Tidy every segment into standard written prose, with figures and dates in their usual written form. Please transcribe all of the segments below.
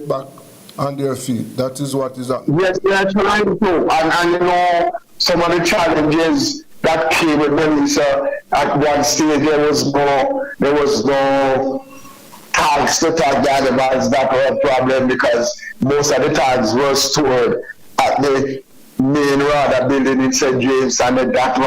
back on their feet. That is what is happening. Yes, they are trying to. And you know, some of the challenges that came with Melissa at one stage, there was no tags to tag the animals. That were a problem because most of the tags were stored at the main radar building in St. James, and that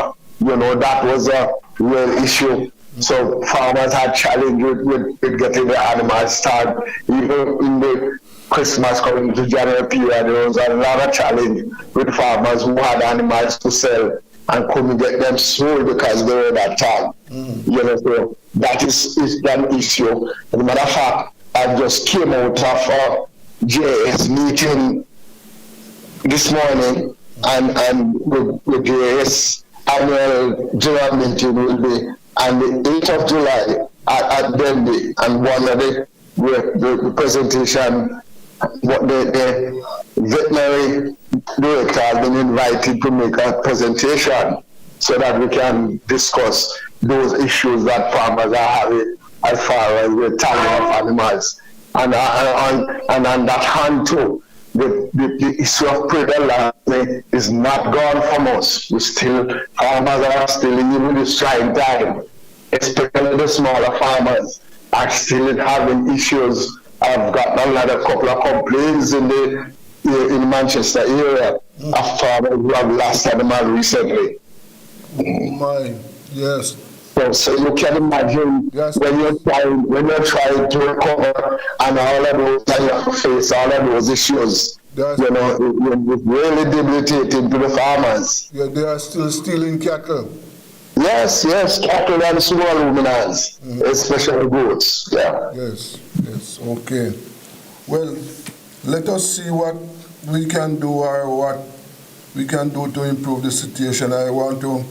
was a real issue. So farmers had challenge with getting the animals tagged. Even in the Christmas coming to January period, there was a lot of challenge with farmers who had animals to sell and couldn't get them sold because they were that tag. So that is an issue. As a matter of fact, I just came out of a JS meeting this morning, and with JS annual general meeting will be on the 8th of July at Denby, and one of the presentation, what the veterinary director has been invited to make a presentation so that we can discuss those issues that farmers are having as far as the tagging of animals. And on that hand too, the issue of predatory is not gone from us. Farmers are still, even this trying time, especially the smaller farmers, are still having issues. I've got a couple of complaints in Manchester area of farmers who have lost animals recently. Oh my, yes. So you can imagine, yes, when you're trying to recover and all of those, and you have to face all of those issues. Yes. It's really debilitating to the farmers. Yeah, they are still stealing cattle. Yes, cattle and small ruminants, especially goats. Yeah. Yes, okay. Well, let us see what we can do or what we can do to improve the situation. I want to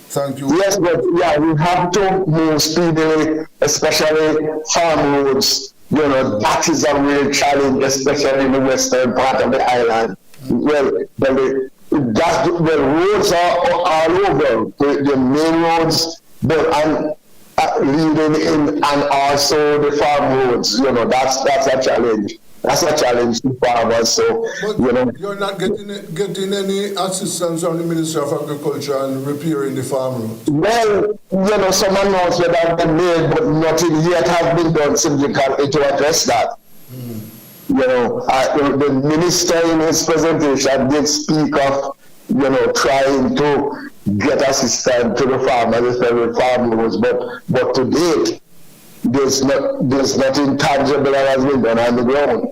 thank you. Yes, but we have to move speedily, especially farm roads. That is a real challenge, especially in the western part of the island. The roads are all over, the main roads, leading in, and also the farm roads. That's a challenge. That's a challenge to farmers. So, but you're not getting any assistance from the Ministry of Agriculture and repairing the farm roads? Well, some announcements have been made, but nothing yet has been done significantly to address that. The minister in his presentation did speak of, trying to get assistance to the farmers, especially farm roads, but to date, there's nothing tangible that has been done on the ground.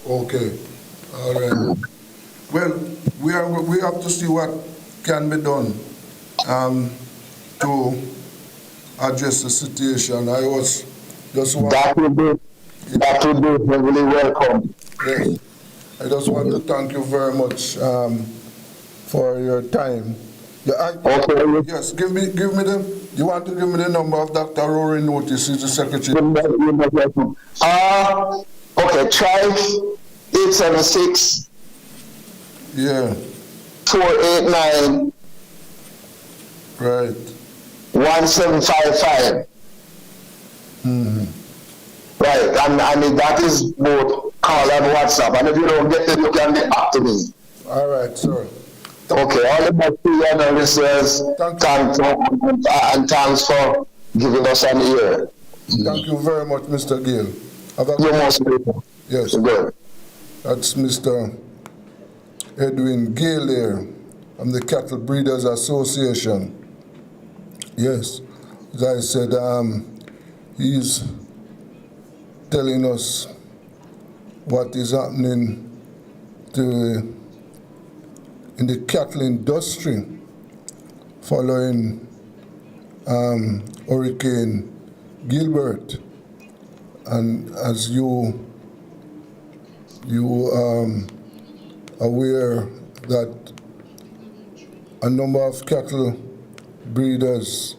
Okay, all right. Well, we have to see what can be done to address the situation. I was just that would be really welcome. Yes, I just want to thank you very much for your time. Okay. Yes, give me the. You want to give me the number of Dr. Rory Notice? He's the secretary. Okay, try 876. Yeah. 489. Right. 1755. Right, and that is both call and WhatsApp. And if you don't get it, you can get back to me. All right, sir. Okay, all the best to you and listeners. And thanks for giving us an ear. Thank you very much, Mr. Gill. You're most welcome. Yes. Good. That's Mr. Edwin Gill there from the Cattle Breeders Association. Yes, as I said, he's telling us what is happening in the cattle industry following Hurricane Gilbert. And as you aware that a number of cattle breeders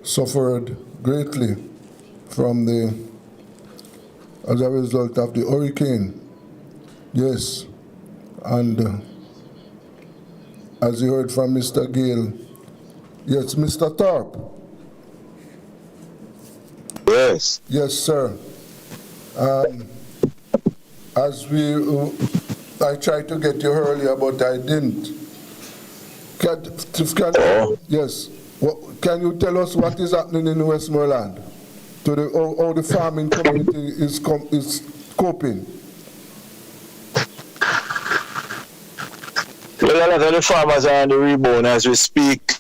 suffered greatly as a result of the hurricane. Yes, and as you heard from Mr. Gale, yes, Mr. Thorpe. Yes. Yes, sir. As I tried to get you earlier, but I didn't. Yes. Can you tell us what is happening in Westmoreland? To how the farming community is coping? Well, a lot of the farmers are on the rebound as we speak.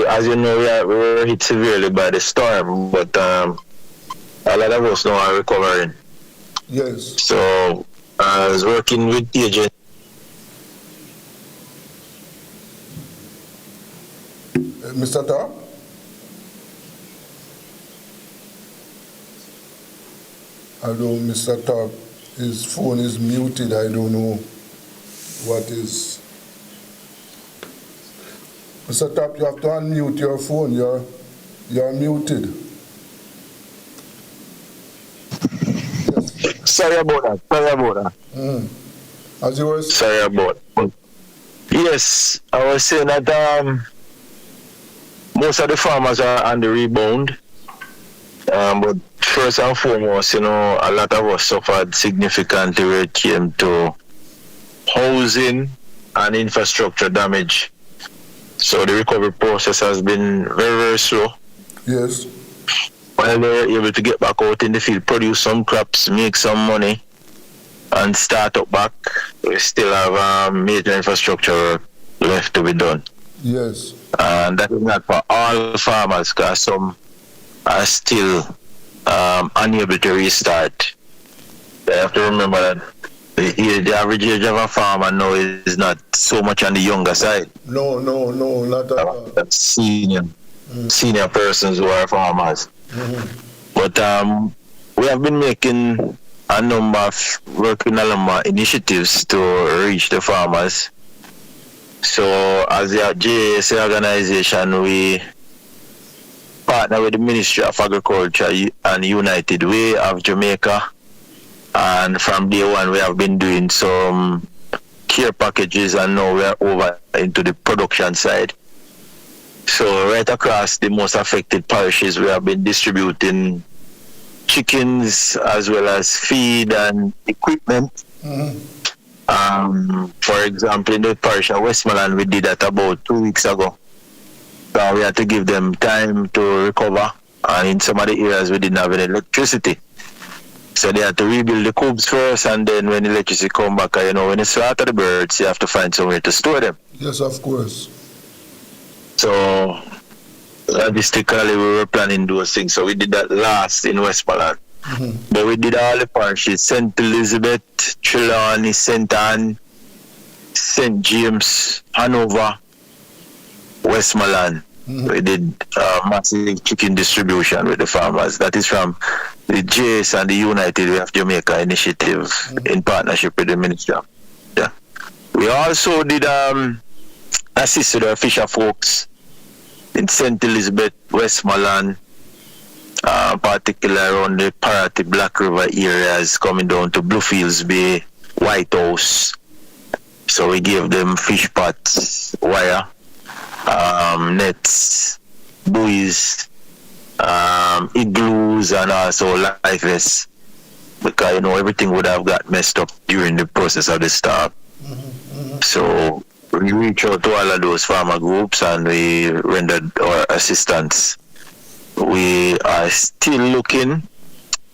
As you know, we were hit severely by the storm, but a lot of us now are recovering. Yes. So I was working with agents. Mr. Tarp? Although Mr. Tarp, his phone is muted, I don't know what is. Mr. Tarp, you have to unmute your phone. You're muted. Yes. Sorry about that. As you were saying. Sorry about that. Yes, I was saying that most of the farmers are on the rebound. But first and foremost, a lot of us suffered significantly when it came to housing and infrastructure damage. So the recovery process has been very, very slow. Yes. While they were able to get back out in the field, produce some crops, make some money, and start up back, we still have major infrastructure left to be done. Yes. And that is not for all farmers, because some are still unable to restart. They have to remember that the average age of a farmer now is not so much on the younger side. No, not at all. That's senior persons who are farmers. But we have been making working a number of initiatives to reach the farmers. So as a JSA organization, we partner with the Ministry of Agriculture and United Way of Jamaica. And from day one, we have been doing some care packages, and now we are over into the production side. So right across the most affected parishes, we have been distributing chickens as well as feed and equipment. For example, in the parish of Westmoreland, we did that about 2 weeks ago. So we had to give them time to recover, and in some of the areas we didn't have any electricity. So they had to rebuild the coops first, and then when the electricity come back, when you slaughter the birds, you have to find somewhere to store them. Yes, of course. So logistically, we were planning those things. So we did that last in Westmoreland. But we did all the parishes: St. Elizabeth, Trelawney, St. Anne, St. James, Hanover, Westmoreland. We did massive chicken distribution with the farmers. That is from the JS and the United Way of Jamaica initiative in partnership with the ministry. Yeah. We also did assist with our fisher folks in St. Elizabeth, Westmoreland, particularly around the Paraty Black River areas, coming down to Bluefields Bay, White House. So we gave them fish pots, wire, nets, buoys, igloos, and also life vests, because everything would have got messed up during the process of the storm. So we reached out to all of those farmer groups and we rendered our assistance. We are still looking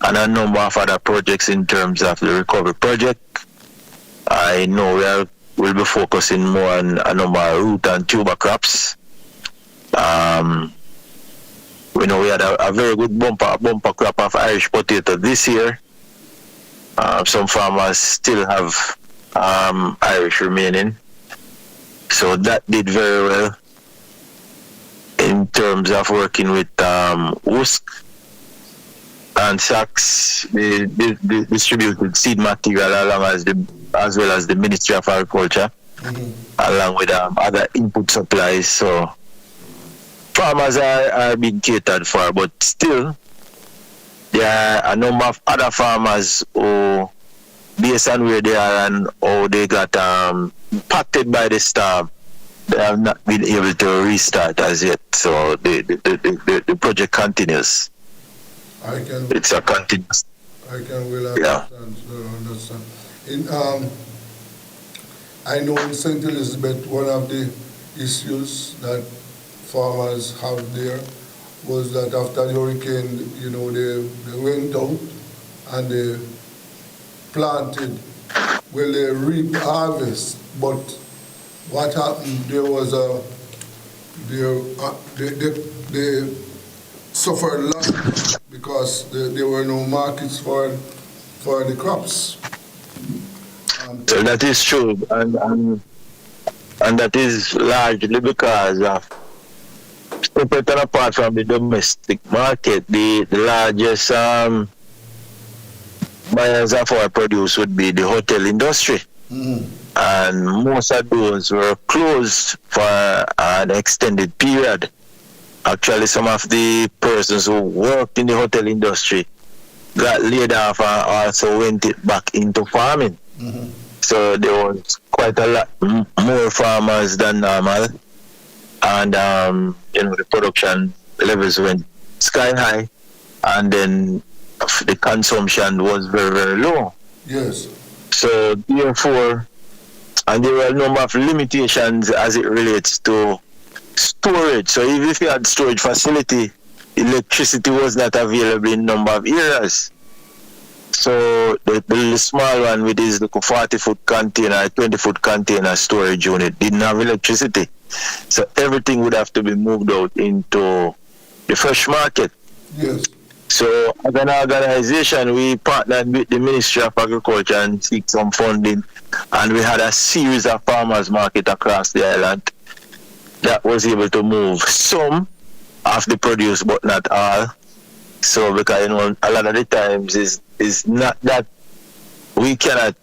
at a number of other projects in terms of the recovery project. I know we'll be focusing more on a number of root and tuber crops. We know we had a very good bumper crop of Irish potato this year. Some farmers still have Irish remaining. So that did very well in terms of working with Wusk and Sachs. They distributed seed material as well as the Ministry of Agriculture, along with other input supplies. So farmers are being catered for, but still there are a number of other farmers who, based on where they are and how they got impacted by the storm, they have not been able to restart as yet. So the project continues. It's a continuous. I can well understand. In I know in St. Elizabeth, one of the issues that farmers have there was that after the hurricane, they went out and they planted, well, they reaped harvest, but what happened, there was they suffered loss because there were no markets for the crops. So that is true, and that is largely because of separate and apart from the domestic market, the largest buyers of our produce would be the hotel industry. And most of those were closed for an extended period. Actually, some of the persons who worked in the hotel industry got laid off and also went back into farming. So there was quite a lot more farmers than normal, and the production levels went sky high, and then the consumption was very, very low. Yes. So therefore, and there were a number of limitations as it relates to storage. So even if you had storage facility, electricity was not available in a number of areas. So the small one with this 40-foot container, 20-foot container storage unit didn't have electricity. So everything would have to be moved out into the fresh market. Yes. So as an organization, we partnered with the Ministry of Agriculture and seek some funding, and we had a series of farmers market across the island that was able to move some of the produce, but not all. So because a lot of the times is not that we cannot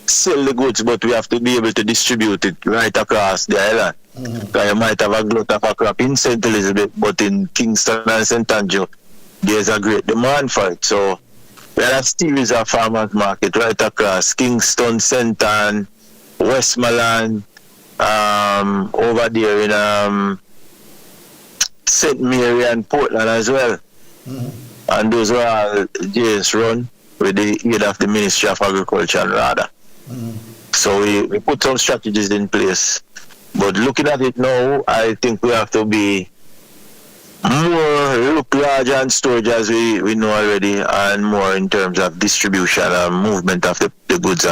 sell the goods, but we have to be able to distribute it right across the island. Because you might have a glut of a crop in St. Elizabeth, but in Kingston and St. Andrew, there's a great demand for it. So we had a series of farmers market right across Kingston, St. Ann, Westmoreland, over there in St. Mary and Portland as well. And those were all just run with the aid of the Ministry of Agriculture and RADA. So we put some strategies in place. But looking at it now, I think we have to be look larger and storage as we know already, and more in terms of distribution and movement of the goods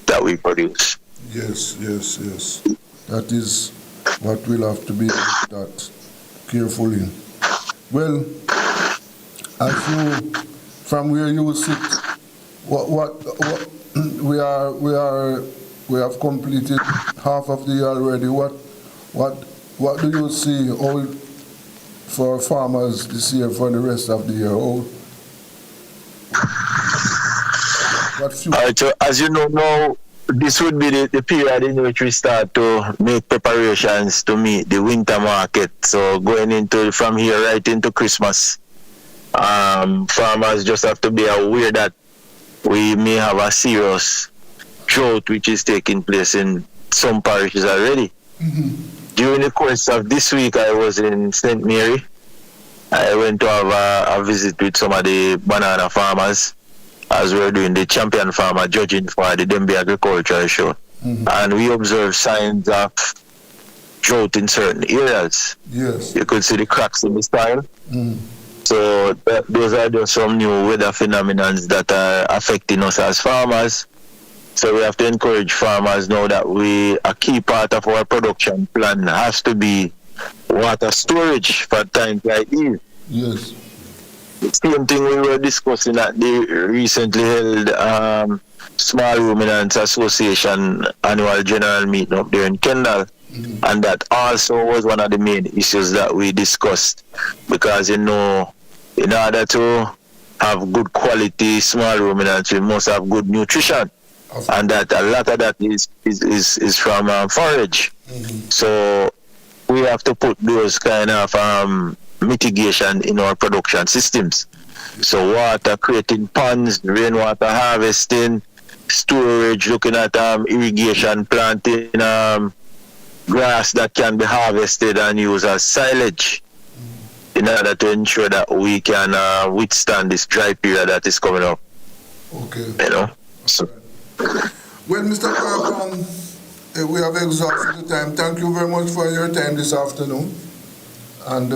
that we produce. Yes. That is what we'll have to be looked at carefully. Well, as you, from where you sit, what we have completed half of the year already. What do you see for farmers this year for the rest of the year? So as you know now, this would be the period in which we start to make preparations to meet the winter market. So going into from here right into Christmas, farmers just have to be aware that we may have a serious drought which is taking place in some parishes already. During the course of this week, I was in St. Mary. I went to have a visit with some of the banana farmers as we were doing the champion farmer judging for the Denby Agricultural Show. And we observed signs of drought in certain areas. Yes. You could see the cracks in the soil. So those are just some new weather phenomena that are affecting us as farmers. So we have to encourage farmers now that a key part of our production plan has to be water storage for times like these. Yes. Same thing we were discussing at the recently held Small Ruminants Association annual general meeting up there in Kendall. And that also was one of the main issues that we discussed, because in order to have good quality small ruminants, we must have good nutrition. And that a lot of that is from forage. So we have to put those kind of mitigation in our production systems. So water, creating ponds, rainwater harvesting, storage, looking at irrigation, planting grass that can be harvested and used as silage in order to ensure that we can withstand this dry period that is coming up. Okay. You know? So. Well, Mr. Clark, we have exhausted the time. Thank you very much for your time this afternoon. And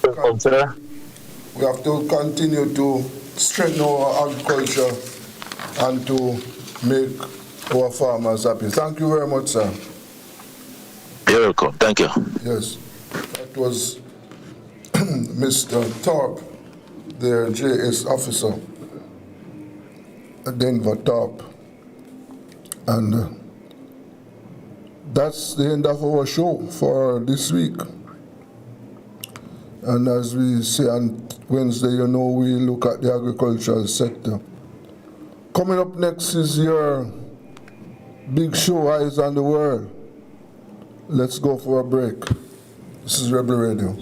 Welcome, sir. we have to continue to strengthen our agriculture and to make our farmers happy. Thank you very much, sir. You're welcome. Thank you. Yes, that was Mr. Thorpe, the JS officer at Denver Thorpe. And that's the end of our show for this week. And as we say on Wednesday, you know, we look at the agricultural sector. Coming up next is your big show, Eyes on the World. Let's go for a break. This is Rebel Radio.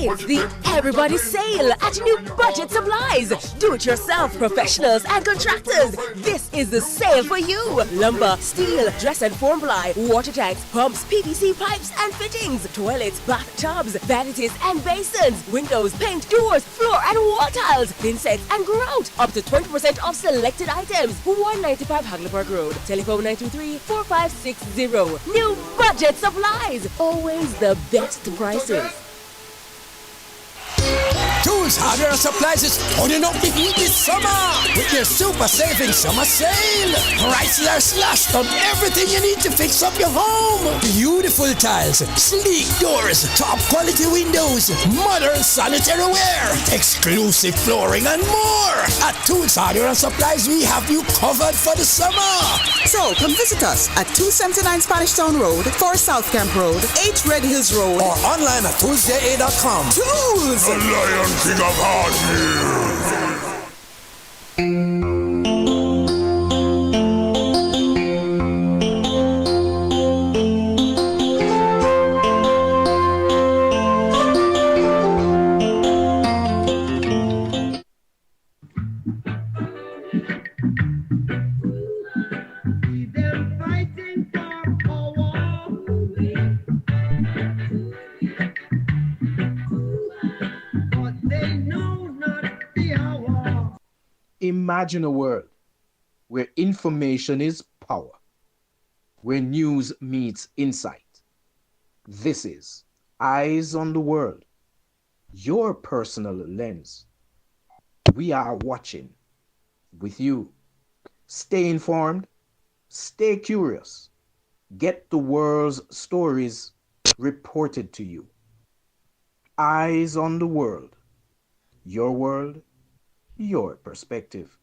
It's the Everybody Sale at New Budget Supplies. Do-it-yourself professionals and contractors. This is the sale for you. Lumber, steel, dress and form ply, water tanks, pumps, PVC pipes and fittings, toilets, bathtubs, vanities and basins, windows, paint, doors, floor and wall tiles, thin sets and grout. Up to 20% off selected items. 195 Hagley Road. Telephone 923-4560. New Budget Supplies. Always the best prices. Tools, Hardware and Supplies is turning up the heat this summer with their super saving summer sale. Prices are slashed on everything you need to fix up your home. Beautiful tiles, sleek doors, top quality windows, modern sanitary ware, exclusive flooring and more. At Tools, Hardware and Supplies, we have you covered for the summer. So come visit us at 279 Spanish Town Road, 4 South Camp Road, 8 Red Hills Road, or online at toolsja.com. Tools! The Lion King of Hardware. Imagine a world where information is power, where news meets insight. This is Eyes on the World, your personal lens. We are watching with you. Stay informed, stay curious, get the world's stories reported to you. Eyes on the World, your perspective.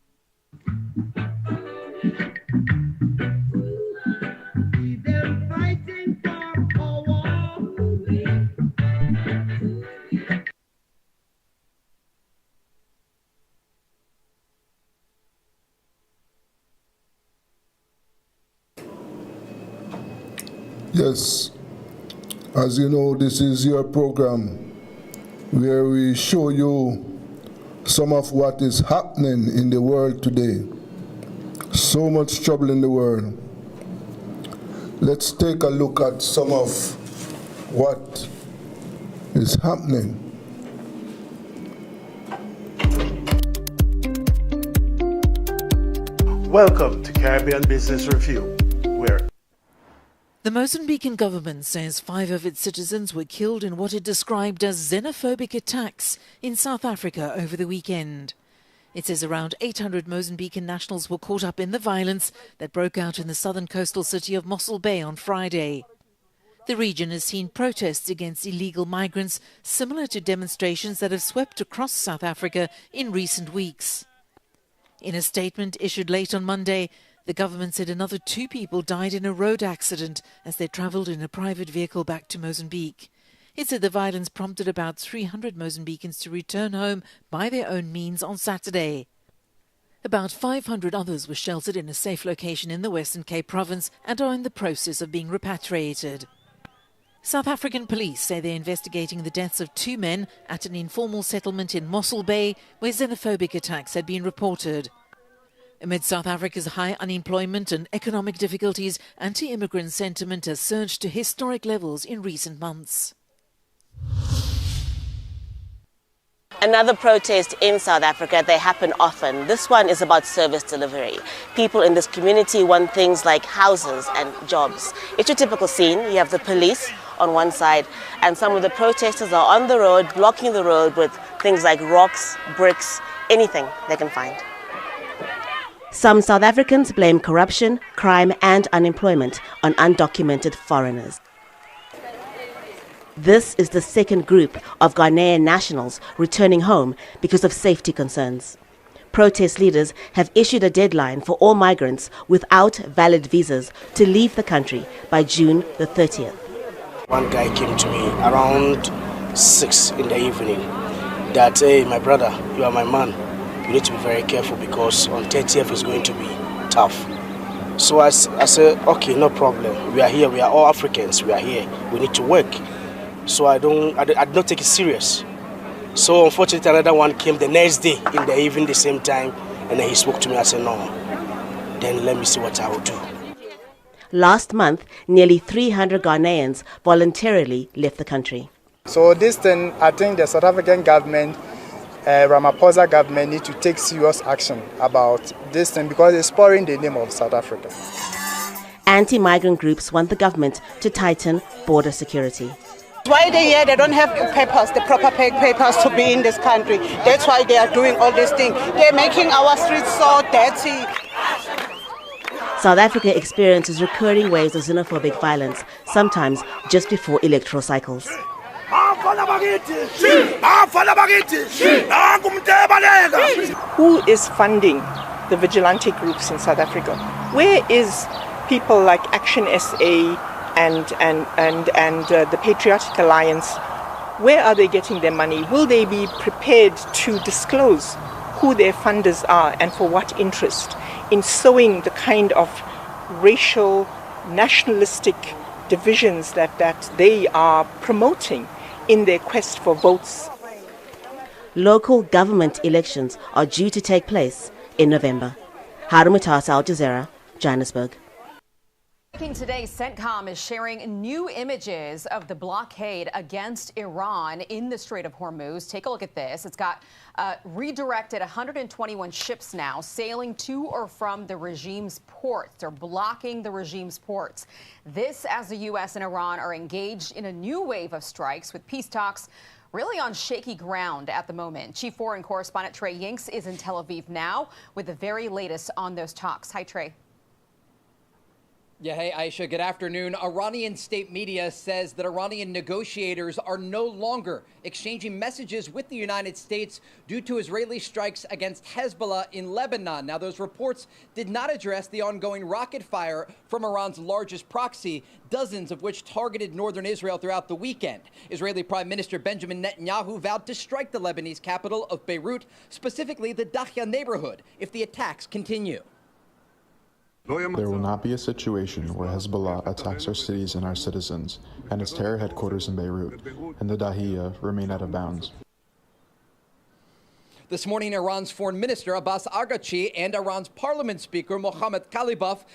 Yes, as you know, this is your program where we show you some of what is happening in the world today. So much trouble in the world. Let's take a look at some of what is happening. Welcome to Caribbean Business Review, where the Mozambican government says 5 of its citizens were killed in what it described as xenophobic attacks in South Africa over the weekend. It says around 800 Mozambican nationals were caught up in the violence that broke out in the southern coastal city of Mossel Bay on Friday. The region has seen protests against illegal migrants similar to demonstrations that have swept across South Africa in recent weeks. In a statement issued late on Monday, the government said another 2 people died in a road accident as they travelled in a private vehicle back to Mozambique. It said the violence prompted about 300 Mozambicans to return home by their own means on Saturday. About 500 others were sheltered in a safe location in the Western Cape province and are in the process of being repatriated. South African police say they're investigating the deaths of 2 men at an informal settlement in Mossel Bay where xenophobic attacks had been reported. Amid South Africa's high unemployment and economic difficulties, anti-immigrant sentiment has surged to historic levels in recent months. Another protest in South Africa, they happen often. This one is about service delivery. People in this community want things like houses and jobs. It's your typical scene. You have the police on one side and some of the protesters are on the road, blocking the road with things like rocks, bricks, anything they can find. Some South Africans blame corruption, crime and unemployment on undocumented foreigners. This is the second group of Ghanaian nationals returning home because of safety concerns. Protest leaders have issued a deadline for all migrants without valid visas to leave the country by June the 30th. One guy came to me around 6 in the evening that, hey, my brother, you are my man. You need to be very careful because on 30th is going to be tough. So I said, okay, no problem. We are here. We are all Africans. We are here. We need to work. So I did not take it serious. So unfortunately, another one came the next day in the evening, the same time, and then he spoke to me. I said, no, then let me see what I will do. Last month, nearly 300 Ghanaians voluntarily left the country. So this thing, I think the South African government, Ramaphosa government, need to take serious action about this thing because it's spoiling the name of South Africa. Anti-migrant groups want the government to tighten border security. Why they here? They don't have papers, the proper papers to be in this country. That's why they are doing all these things. They're making our streets so dirty. South Africa experiences recurring waves of xenophobic violence, sometimes just before electoral cycles. Who is funding the vigilante groups in South Africa? Where is people like Action SA and the Patriotic Alliance? Where are they getting their money? Will they be prepared to disclose who their funders are and for what interest in sowing the kind of racial, nationalistic divisions that they are promoting in their quest for votes? Local government elections are due to take place in November. Harumutasa, Al Jazeera, Johannesburg. Today, CENTCOM is sharing new images of the blockade against Iran in the Strait of Hormuz. Take a look at this. It's got redirected 121 ships now sailing to or from the regime's ports. They're blocking the regime's ports. This as the U.S. and Iran are engaged in a new wave of strikes with peace talks really on shaky ground at the moment. Chief Foreign Correspondent Trey Yinks is in Tel Aviv now with the very latest on those talks. Hi, Trey. Yeah, hey, Aisha, good afternoon. Iranian state media says that Iranian negotiators are no longer exchanging messages with the United States due to Israeli strikes against Hezbollah in Lebanon. Now, those reports did not address the ongoing rocket fire from Iran's largest proxy, dozens of which targeted northern Israel throughout the weekend. Israeli Prime Minister Benjamin Netanyahu vowed to strike the Lebanese capital of Beirut, specifically the Dahya neighborhood, if the attacks continue. There will not be a situation where Hezbollah attacks our cities and our citizens, and its terror headquarters in Beirut and the Dahiyya remain out of bounds. This morning, Iran's Foreign Minister Abbas Araghchi and Iran's Parliament Speaker Mohammad Khalibaf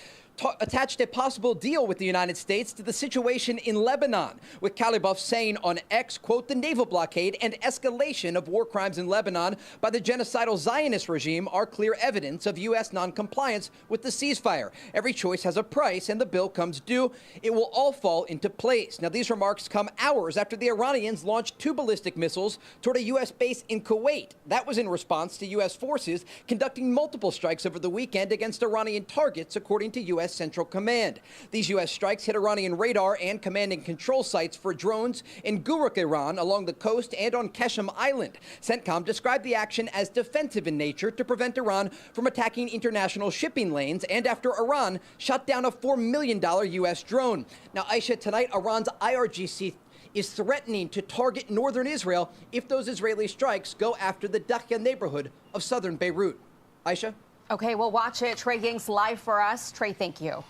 attached a possible deal with the United States to the situation in Lebanon, with Khalibaf saying on X, quote, the naval blockade and escalation of war crimes in Lebanon by the genocidal Zionist regime are clear evidence of U.S. noncompliance with the ceasefire. Every choice has a price, and the bill comes due. It will all fall into place. Now, these remarks come hours after the Iranians launched 2 ballistic missiles toward a U.S. base in Kuwait. That was in response to U.S. forces conducting multiple strikes over the weekend against Iranian targets, according to U.S. Central Command. These U.S. strikes hit Iranian radar and command and control sites for drones in Guruk, Iran, along the coast and on Keshem Island. CENTCOM described the action as defensive in nature to prevent Iran from attacking international shipping lanes and after Iran shot down a $4 million U.S. drone. Now, Aisha, tonight Iran's IRGC is threatening to target northern Israel if those Israeli strikes go after the Dahya neighborhood of southern Beirut. Aisha? Okay, we'll watch it. Trey Yinks live for us. Trey, thank you.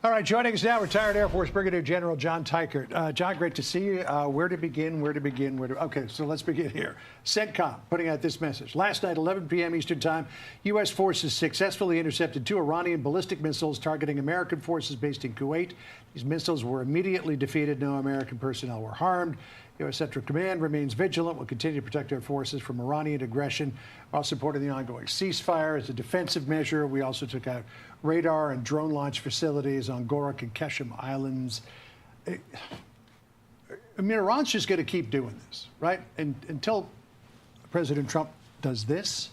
All right, joining us now, retired Air Force Brigadier General John Teichert. John, great to see you. Where to begin? Okay, so let's begin here. CENTCOM putting out this message. Last night, 11 p.m. Eastern Time, U.S. forces successfully intercepted 2 Iranian ballistic missiles targeting American forces based in Kuwait. These missiles were immediately defeated. No American personnel were harmed. U.S. Central Command remains vigilant. Will continue to protect our forces from Iranian aggression while supporting the ongoing ceasefire as a defensive measure. We also took out radar and drone launch facilities on Gorak and Keshem Islands. I mean, Iran's just going to keep doing this, right? And until President Trump does this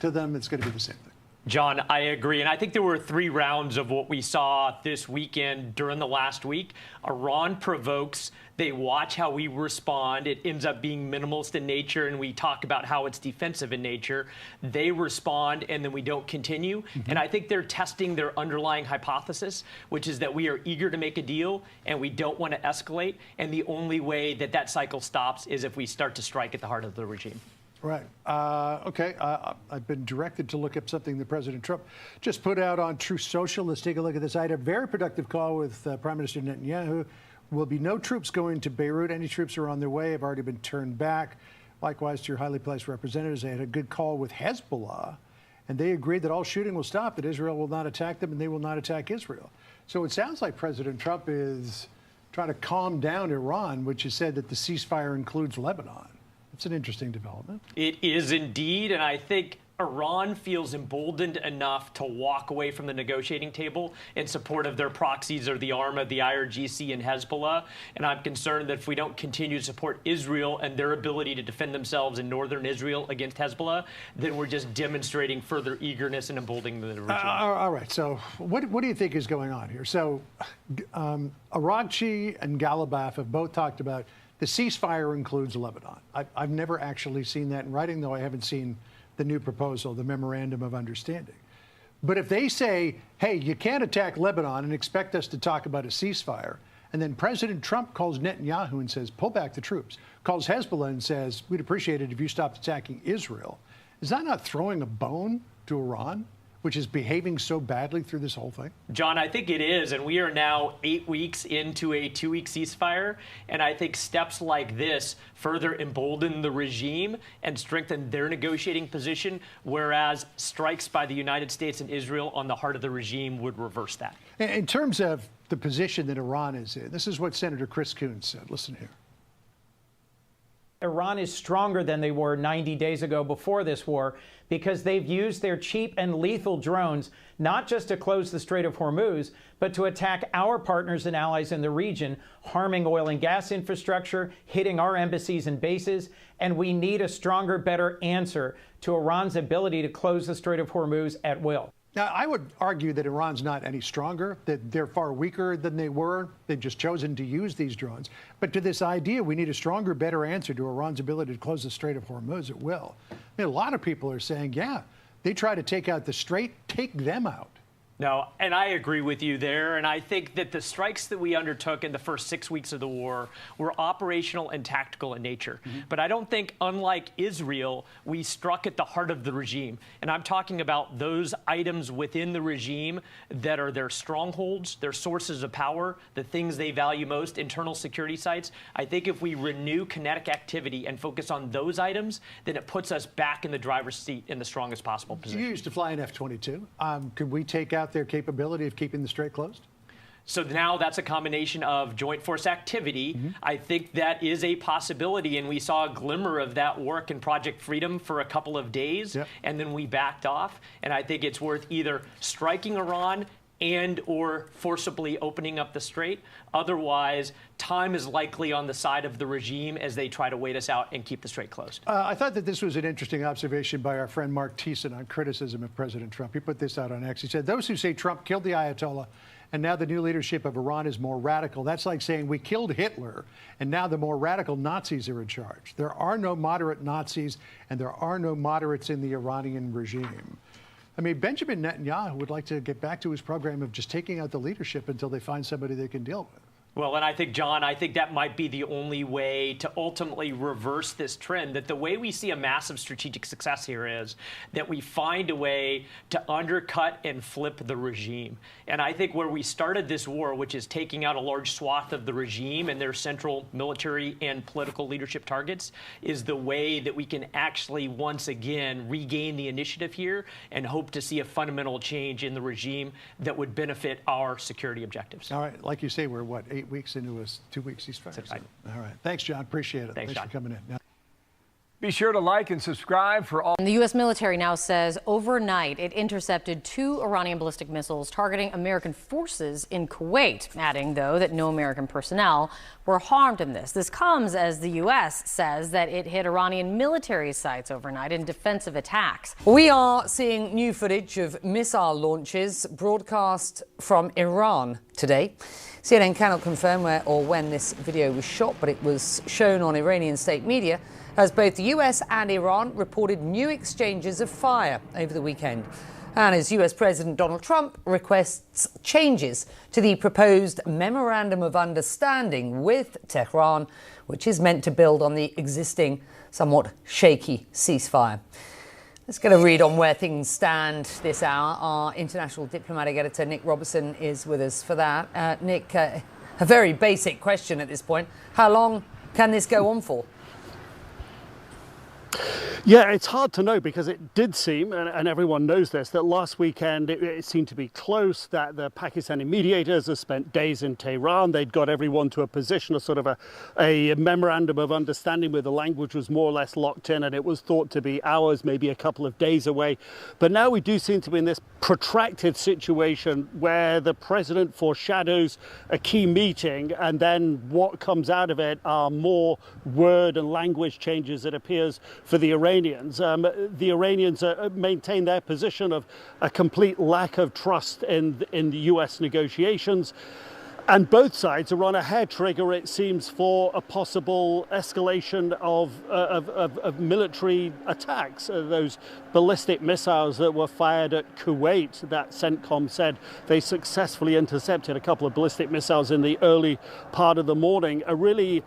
to them, it's going to be the same thing. John, I agree. And I think there were 3 rounds of what we saw this weekend during the last week. Iran provokes. They watch how we respond. It ends up being minimalist in nature, and we talk about how it's defensive in nature. They respond, and then we don't continue. And I think they're testing their underlying hypothesis, which is that we are eager to make a deal, and we don't want to escalate. And the only way that that cycle stops is if we start to strike at the heart of the regime. Right. Okay. I've been directed to look up something that President Trump just put out on Truth Social. Let's take a look at this. I had a very productive call with Prime Minister Netanyahu. Will be no troops going to Beirut. Any troops are on their way, have already been turned back. Likewise, to your highly placed representatives, I had a good call with Hezbollah, and they agreed that all shooting will stop, that Israel will not attack them, and they will not attack Israel. So it sounds like President Trump is trying to calm down Iran, which has said that the ceasefire includes Lebanon. It's an interesting development. It is indeed, and I think Iran feels emboldened enough to walk away from the negotiating table in support of their proxies or the arm of the IRGC and Hezbollah. And I'm concerned that if we don't continue to support Israel and their ability to defend themselves in northern Israel against Hezbollah, then we're just demonstrating further eagerness and emboldening the regime. All right. So what do you think is going on here? So Aragchi and Galibaf have both talked about the ceasefire includes Lebanon. I've never actually seen that in writing, though I haven't seen the new proposal, the Memorandum of Understanding. But if they say, hey, you can't attack Lebanon and expect us to talk about a ceasefire, and then President Trump calls Netanyahu and says, pull back the troops, calls Hezbollah and says, we'd appreciate it if you stopped attacking Israel, is that not throwing a bone to Iran, which is behaving so badly through this whole thing? John, I think it is, and we are now 8 weeks into a 2-week ceasefire, and I think steps like this further embolden the regime and strengthen their negotiating position, whereas strikes by the United States and Israel on the heart of the regime would reverse that. In terms of the position that Iran is in, this is what Senator Chris Coons said. Listen here. Iran is stronger than they were 90 days ago before this war because they've used their cheap and lethal drones not just to close the Strait of Hormuz, but to attack our partners and allies in the region, harming oil and gas infrastructure, hitting our embassies and bases. And we need a stronger, better answer to Iran's ability to close the Strait of Hormuz at will. Now, I would argue that Iran's not any stronger, that they're far weaker than they were. They've just chosen to use these drones. But to this idea, we need a stronger, better answer to Iran's ability to close the Strait of Hormuz at will. I mean, a lot of people are saying, yeah, they try to take out the Strait, take them out. No, and I agree with you there. And I think that the strikes that we undertook in the first 6 weeks of the war were operational and tactical in nature. But I don't think, unlike Israel, we struck at the heart of the regime. And I'm talking about those items within the regime that are their strongholds, their sources of power, the things they value most, internal security sites. I think if we renew kinetic activity and focus on those items, then it puts us back in the driver's seat in the strongest possible position. You used to fly an F-22. Could we take out their capability of keeping the Strait closed? So now that's a combination of joint force activity. I think that is a possibility, and we saw a glimmer of that work in Project Freedom for a couple of days, and then we backed off. And I think it's worth either striking Iran and or forcibly opening up the Strait. Otherwise, time is likely on the side of the regime as they try to wait us out and keep the Strait closed. I thought that this was an interesting observation by our friend Mark Thiessen on criticism of President Trump. He put this out on X. He said, those who say Trump killed the Ayatollah and now the new leadership of Iran is more radical, that's like saying we killed Hitler and now the more radical Nazis are in charge. There are no moderate Nazis and there are no moderates in the Iranian regime. I mean, Benjamin Netanyahu would like to get back to his program of just taking out the leadership until they find somebody they can deal with. Well, and I think, John, I think that might be the only way to ultimately reverse this trend, that the way we see a massive strategic success here is that we find a way to undercut and flip the regime. And I think where we started this war, which is taking out a large swath of the regime and their central military and political leadership targets, is the way that we can actually once again regain the initiative here and hope to see a fundamental change in the regime that would benefit our security objectives. All right, like you say, we're what, 8 weeks into a 2-week ceasefire? So, all right, thanks, John. Appreciate it. Thanks for coming in. Now, be sure to like and subscribe for all. The U.S. military now says overnight it intercepted 2 Iranian ballistic missiles targeting American forces in Kuwait, adding, though, that no American personnel were harmed in this. This comes as the U.S. says that it hit Iranian military sites overnight in defensive attacks. We are seeing new footage of missile launches broadcast from Iran today. CNN cannot confirm where or when this video was shot, but it was shown on Iranian state media as both the US and Iran reported new exchanges of fire over the weekend. And as US President Donald Trump requests changes to the proposed Memorandum of Understanding with Tehran, which is meant to build on the existing, somewhat shaky ceasefire. Let's get a read on where things stand this hour. Our international diplomatic editor, Nick Robertson, is with us for that. Nick, a very basic question at this point. How long can this go on for? Yeah, it's hard to know because it did seem, and everyone knows this, that last weekend it seemed to be close, that the Pakistani mediators have spent days in Tehran. They'd got everyone to a position, a sort of a memorandum of understanding where the language was more or less locked in, and it was thought to be hours, maybe a couple of days away. But now we do seem to be in this protracted situation where the president foreshadows a key meeting, and then what comes out of it are more word and language changes, it appears, for the Iranians. The Iranians maintain their position of a complete lack of trust in the US negotiations. And both sides are on a hair trigger, it seems, for a possible escalation of military attacks. Those ballistic missiles that were fired at Kuwait, that CENTCOM said they successfully intercepted a couple of ballistic missiles in the early part of the morning, are really,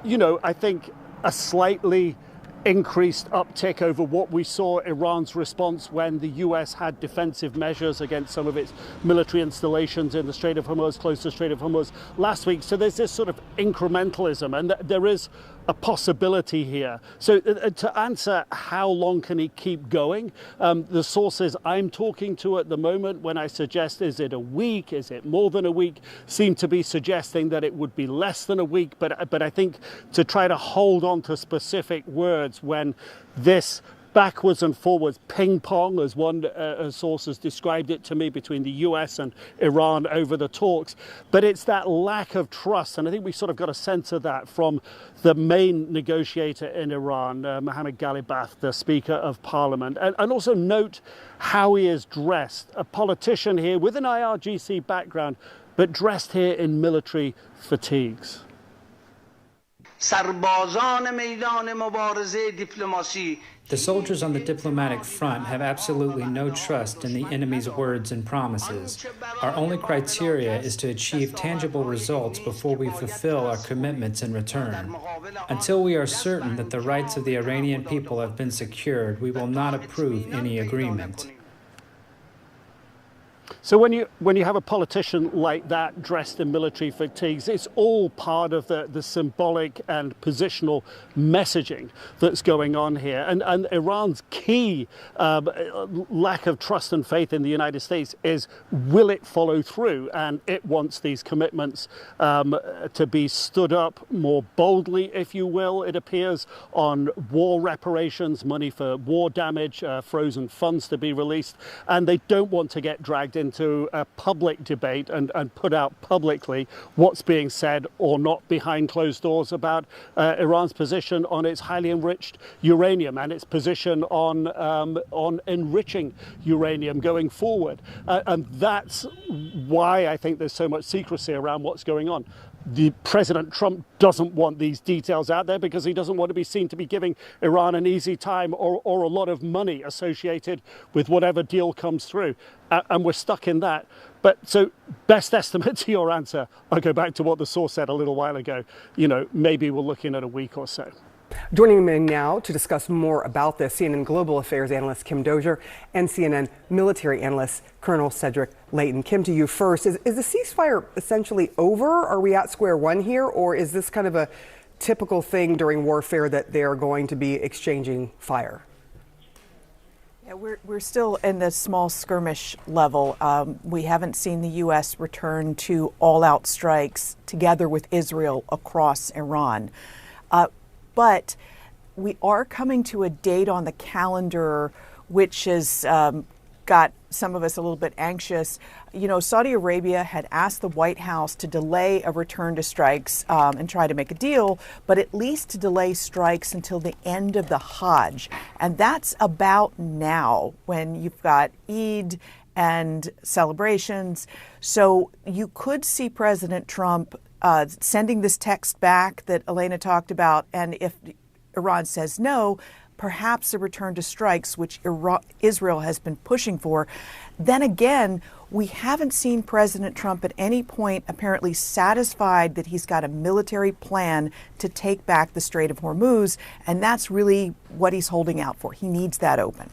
I think, a slightly increased uptick over what we saw Iran's response when the US had defensive measures against some of its military installations in the Strait of Hormuz, close to the Strait of Hormuz last week. So there's this sort of incrementalism, and there is a possibility here. So to answer how long can he keep going, the sources I'm talking to at the moment, when I suggest is it a week, is it more than a week, seem to be suggesting that it would be less than a week. But I think to try to hold on to specific words when this backwards and forwards ping pong, as one source has described it to me, between the US and Iran over the talks. But it's that lack of trust, and I think we sort of got a sense of that from the main negotiator in Iran, Mohammad Ghalibaf, the Speaker of Parliament. And also note how he is dressed. A politician here with an IRGC background, but dressed here in military fatigues. The soldiers on the diplomatic front have absolutely no trust in the enemy's words and promises. Our only criteria is to achieve tangible results before we fulfill our commitments in return. Until we are certain that the rights of the Iranian people have been secured, we will not approve any agreement. So when you have a politician like that dressed in military fatigues, it's all part of the symbolic and positional messaging that's going on here. And Iran's key lack of trust and faith in the United States is, will it follow through? And it wants these commitments to be stood up more boldly, if you will, it appears, on war reparations, money for war damage, frozen funds to be released. And they don't want to get dragged into a public debate and put out publicly what's being said or not behind closed doors about Iran's position on its highly enriched uranium and its position on enriching uranium going forward. And that's why I think there's so much secrecy around what's going on. President Trump doesn't want these details out there because he doesn't want to be seen to be giving Iran an easy time or a lot of money associated with whatever deal comes through. And we're stuck in that. But so best estimate to your answer, I'll go back to what the source said a little while ago, maybe we're looking at a week or so. Joining me now to discuss more about this, CNN Global Affairs analyst Kim Dozier and CNN military analyst Colonel Cedric Leighton. Kim, to you first. Is the ceasefire essentially over? Are we at square one here? Or is this kind of a typical thing during warfare that they are going to be exchanging fire? Yeah, we're still in the small skirmish level. We haven't seen the U.S. return to all-out strikes together with Israel across Iran. But we are coming to a date on the calendar which has got some of us a little bit anxious. Saudi Arabia had asked the White House to delay a return to strikes and try to make a deal, but at least to delay strikes until the end of the Hajj. And that's about now, when you've got Eid and celebrations. So you could see President Trump sending this text back that Elena talked about, and if Iran says no, perhaps a return to strikes, which Israel has been pushing for. Then again, we haven't seen President Trump at any point apparently satisfied that he's got a military plan to take back the Strait of Hormuz, and that's really what he's holding out for. He needs that open.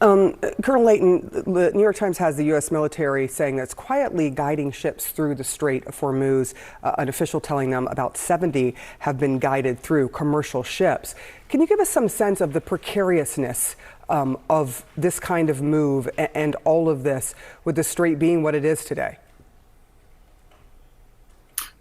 Colonel Leighton, the New York Times has the U.S. military saying that it's quietly guiding ships through the Strait of Hormuz, an official telling them about 70 have been guided through, commercial ships. Can you give us some sense of the precariousness of this kind of move and all of this, with the Strait being what it is today?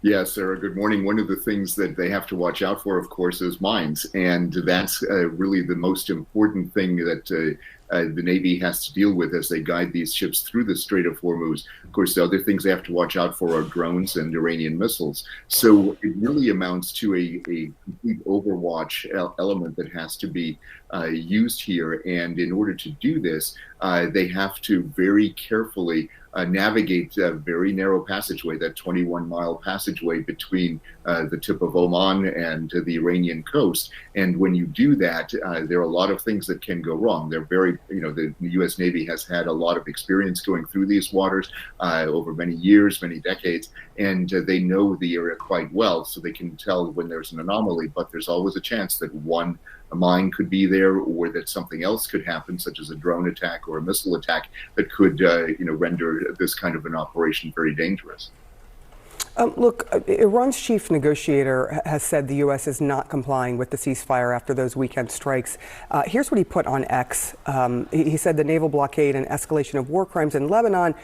Yes, Sarah, good morning. One of the things that they have to watch out for, of course, is mines. And that's really the most important thing that the Navy has to deal with as they guide these ships through the Strait of Hormuz. Of course, the other things they have to watch out for are drones and Iranian missiles. So it really amounts to a complete overwatch element that has to be used here. And in order to do this, they have to very carefully navigate a very narrow passageway, that 21-mile passageway between the tip of Oman and the Iranian coast. And when you do that, there are a lot of things that can go wrong. They're very, the U.S. Navy has had a lot of experience going through these waters over many years, many decades, and they know the area quite well, so they can tell when there's an anomaly, but there's always a chance that a mine could be there, or that something else could happen, such as a drone attack or a missile attack, that could, render this kind of an operation very dangerous. Look, Iran's chief negotiator has said the U.S. is not complying with the ceasefire after those weekend strikes. Here's what he put on X. He said the naval blockade and escalation of war crimes in Lebanon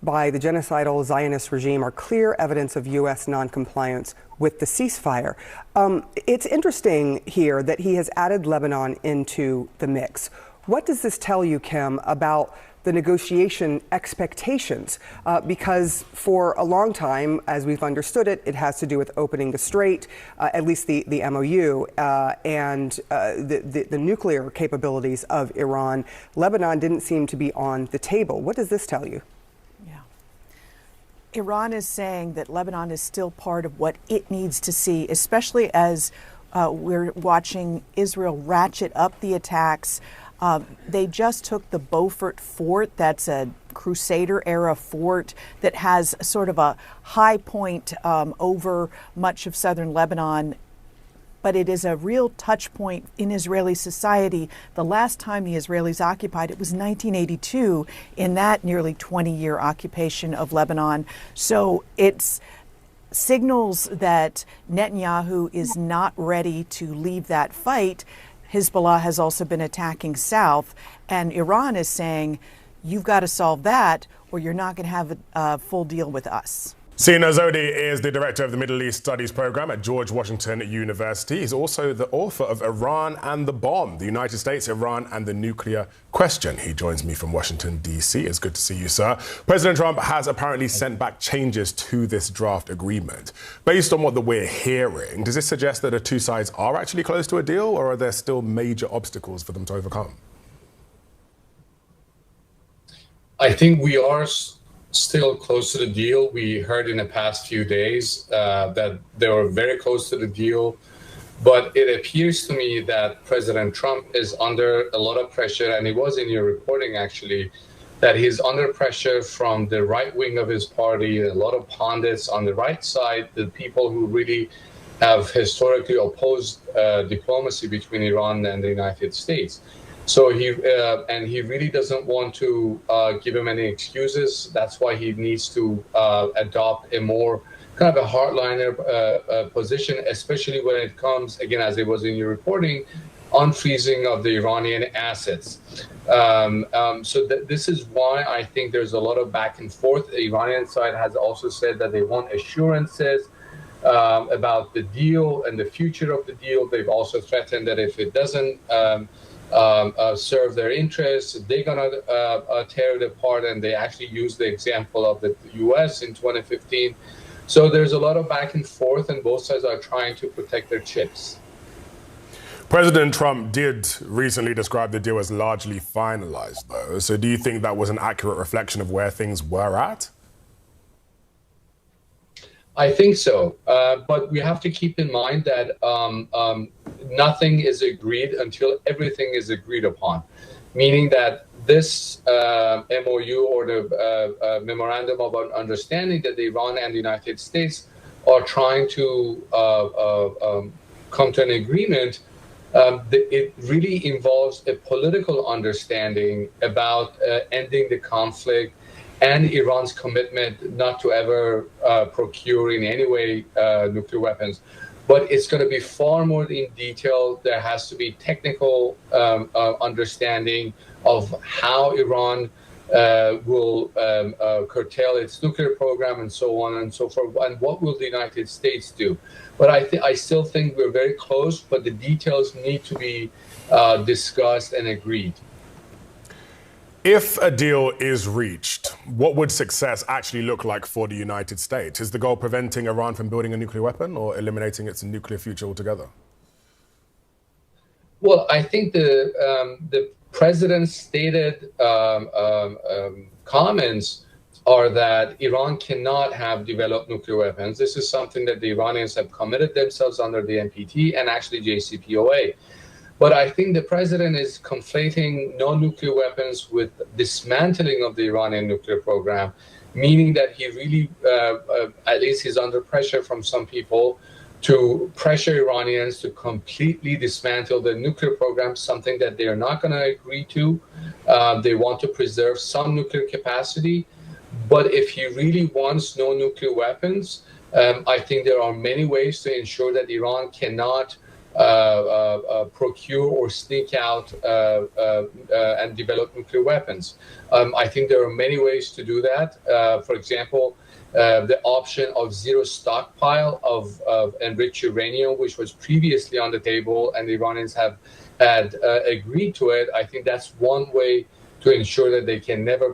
by the genocidal Zionist regime are clear evidence of U.S. noncompliance with the ceasefire. It's interesting here that he has added Lebanon into the mix. What does this tell you, Kim, about the negotiation expectations? Because for a long time, as we've understood it, it has to do with opening the strait, at least the MOU, and the nuclear capabilities of Iran. Lebanon didn't seem to be on the table. What does this tell you? Iran is saying that Lebanon is still part of what it needs to see, especially as we're watching Israel ratchet up the attacks. They just took the Beaufort fort. That's a Crusader-era fort that has sort of a high point over much of southern Lebanon. But it is a real touch point in Israeli society. The last time the Israelis occupied it was 1982, in that nearly 20-year occupation of Lebanon. So it's signals that Netanyahu is not ready to leave that fight. Hezbollah has also been attacking south, and Iran is saying, you've got to solve that, or you're not going to have a full deal with us. Sina Zodi is the director of the Middle East Studies program at George Washington University. He's also the author of Iran and the Bomb, the United States, Iran and the Nuclear Question. He joins me from Washington, D.C. It's good to see you, sir. President Trump has apparently sent back changes to this draft agreement. Based on what we're hearing, does this suggest that the two sides are actually close to a deal, or are there still major obstacles for them to overcome? I think we are still close to the deal. We heard in the past few days that they were very close to the deal. But it appears to me that President Trump is under a lot of pressure, and it was in your reporting actually, that he's under pressure from the right wing of his party, a lot of pundits on the right side, the people who really have historically opposed diplomacy between Iran and the United States. So he really doesn't want to give him any excuses. That's why he needs to adopt a more kind of a hardliner position, especially when it comes, again, as it was in your reporting, unfreezing of the Iranian assets. This is why I think there's a lot of back and forth. The Iranian side has also said that they want assurances about the deal and the future of the deal. They've also threatened that if it doesn't serve their interests, they're going to tear it apart, and they actually used the example of the U.S. in 2015. So there's a lot of back and forth, and both sides are trying to protect their chips. President Trump did recently describe the deal as largely finalized, though. So do you think that was an accurate reflection of where things were at? I think so, but we have to keep in mind that nothing is agreed until everything is agreed upon, meaning that this MOU or the Memorandum of Understanding that Iran and the United States are trying to come to an agreement, it really involves a political understanding about ending the conflict and Iran's commitment not to ever procure in any way nuclear weapons. But it's going to be far more in detail. There has to be technical understanding of how Iran will curtail its nuclear program and so on and so forth, and what will the United States do. But I still think we're very close, but the details need to be discussed and agreed. If a deal is reached, what would success actually look like for the United States? Is the goal preventing Iran from building a nuclear weapon or eliminating its nuclear future altogether? Well, I think the president's stated comments are that Iran cannot have developed nuclear weapons. This is something that the Iranians have committed themselves under the NPT and actually JCPOA. But I think the president is conflating no-nuclear weapons with dismantling of the Iranian nuclear program, meaning that he really, at least he's under pressure from some people, to pressure Iranians to completely dismantle the nuclear program, something that they are not going to agree to. They want to preserve some nuclear capacity. But if he really wants no nuclear weapons, I think there are many ways to ensure that Iran cannot procure or sneak out and develop nuclear weapons. I think there are many ways to do that. For example, the option of zero stockpile of enriched uranium, which was previously on the table, and the Iranians had agreed to it. I think that's one way to ensure that they can never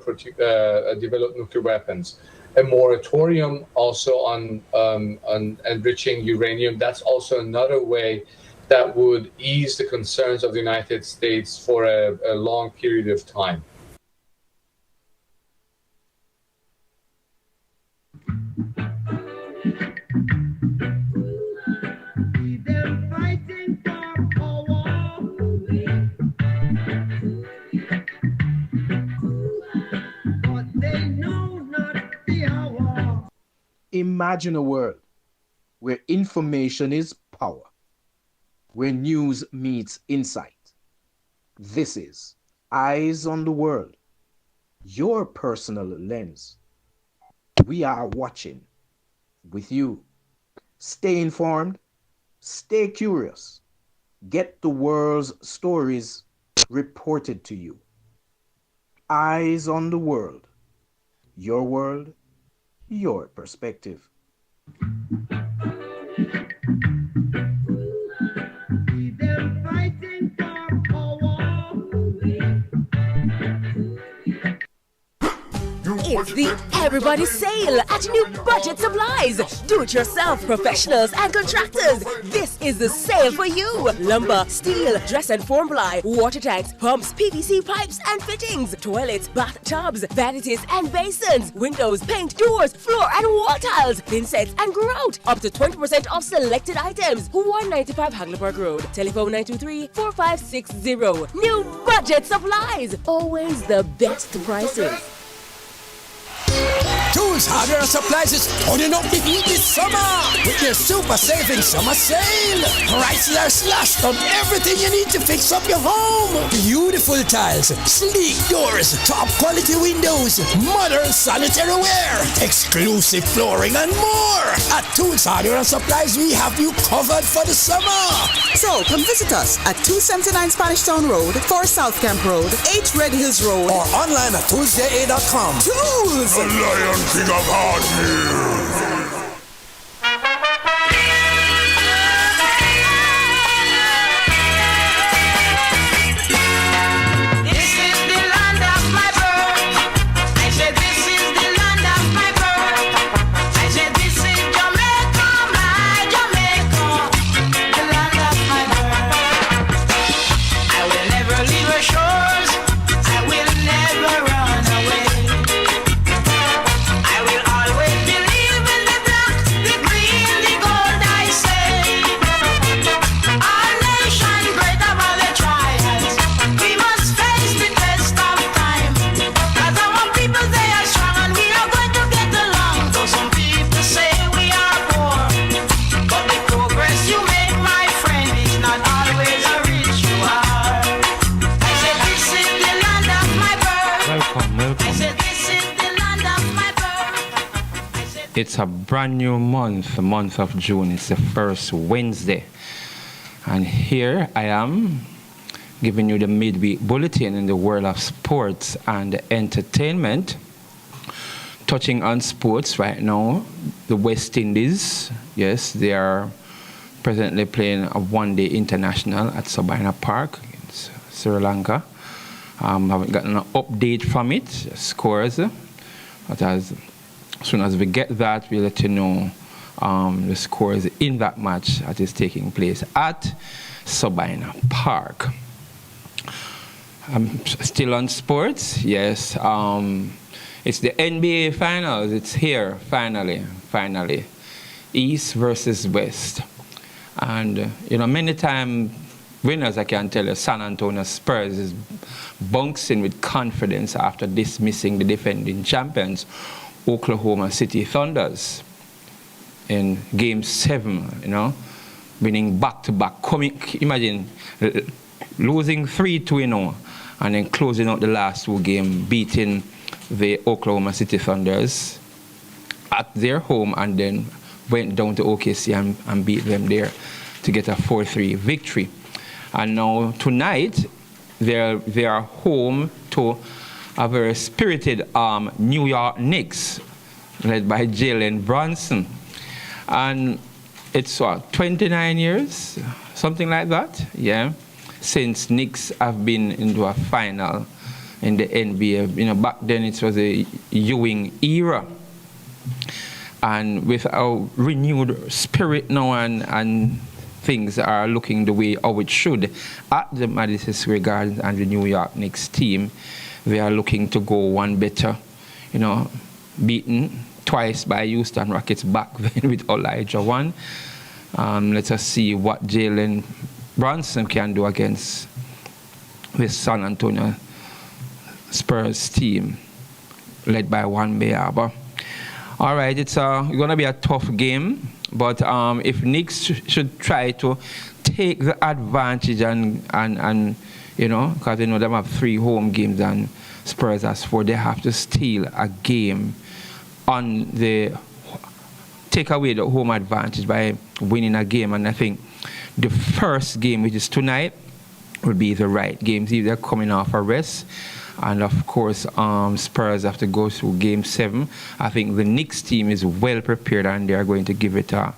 develop nuclear weapons. A moratorium also on enriching uranium, that's also another way that would ease the concerns of the United States for a long period of time. Imagine a world where information is power, where news meets insight. This is Eyes on the World, your personal lens. We are watching with you. Stay informed, stay curious, get the world's stories reported to you. Eyes on the World, your perspective. It's the Everybody Sale at New Budget Supplies. Do-it-yourself professionals and contractors. This is the sale for you. Lumber, steel, dress and form ply, water tanks, pumps, PVC pipes and fittings, toilets, bathtubs, vanities and basins, windows, paint, doors, floor and wall tiles, thin sets and grout. Up to 20% off selected items. 195 Hagleyburg Road. Telephone 923-4560. New Budget Supplies. Always the best prices. Tools, Hardware and Supplies is turning up the heat this summer with their super saving summer sale. Prices are slashed on everything you need to fix up your home. Beautiful tiles, sleek doors, top quality windows, modern sanitary ware, exclusive flooring and more. At Tools, Hardware and Supplies, we have you covered for the summer. So come visit us at 279 Spanish Town Road, 4 South Camp Road, 8 Red Hills Road, or online at toolsja.com. Tools! The Lion King of Hardware. It's a brand new month, the month of June. It's the first Wednesday. And here I am giving you the midweek bulletin in the world of sports and entertainment. Touching on sports right now, the West Indies, yes, they are presently playing a one-day international at Sabina Park in Sri Lanka. Haven't gotten an update from it, scores, but as soon as we get that, we'll let you know the scores in that match that is taking place at Sabina Park. Still on sports, yes. It's the NBA Finals. It's here, finally. East versus West. And, many time winners, I can tell you, San Antonio Spurs is bouncing with confidence after dismissing the defending champions, Oklahoma City Thunders, in Game 7, winning back-to-back. Imagine losing 3-2, and then closing out the last two games, beating the Oklahoma City Thunders at their home, and then went down to OKC and beat them there to get a 4-3 victory. And now tonight, they are home to a very spirited New York Knicks, led by Jalen Brunson. And it's 29 years, something like that, yeah, since Knicks have been into a final in the NBA. Back then it was a Ewing era. And with our renewed spirit now and things are looking the way how it should at the Madison Square Garden and the New York Knicks team, they are looking to go one better, beaten twice by Houston Rockets back then with Elijah One. Let us see what Jalen Brunson can do against this San Antonio Spurs team led by Juan Beaba. All right, it's going to be a tough game, but if Knicks should try to take the advantage and because they know they have 3 home games and Spurs has 4, they have to steal a game take away the home advantage by winning a game. And I think the first game, which is tonight, will be the right game. See, they're coming off a rest. And of course, Spurs have to go through Game 7. I think the Knicks team is well prepared and they are going to give it a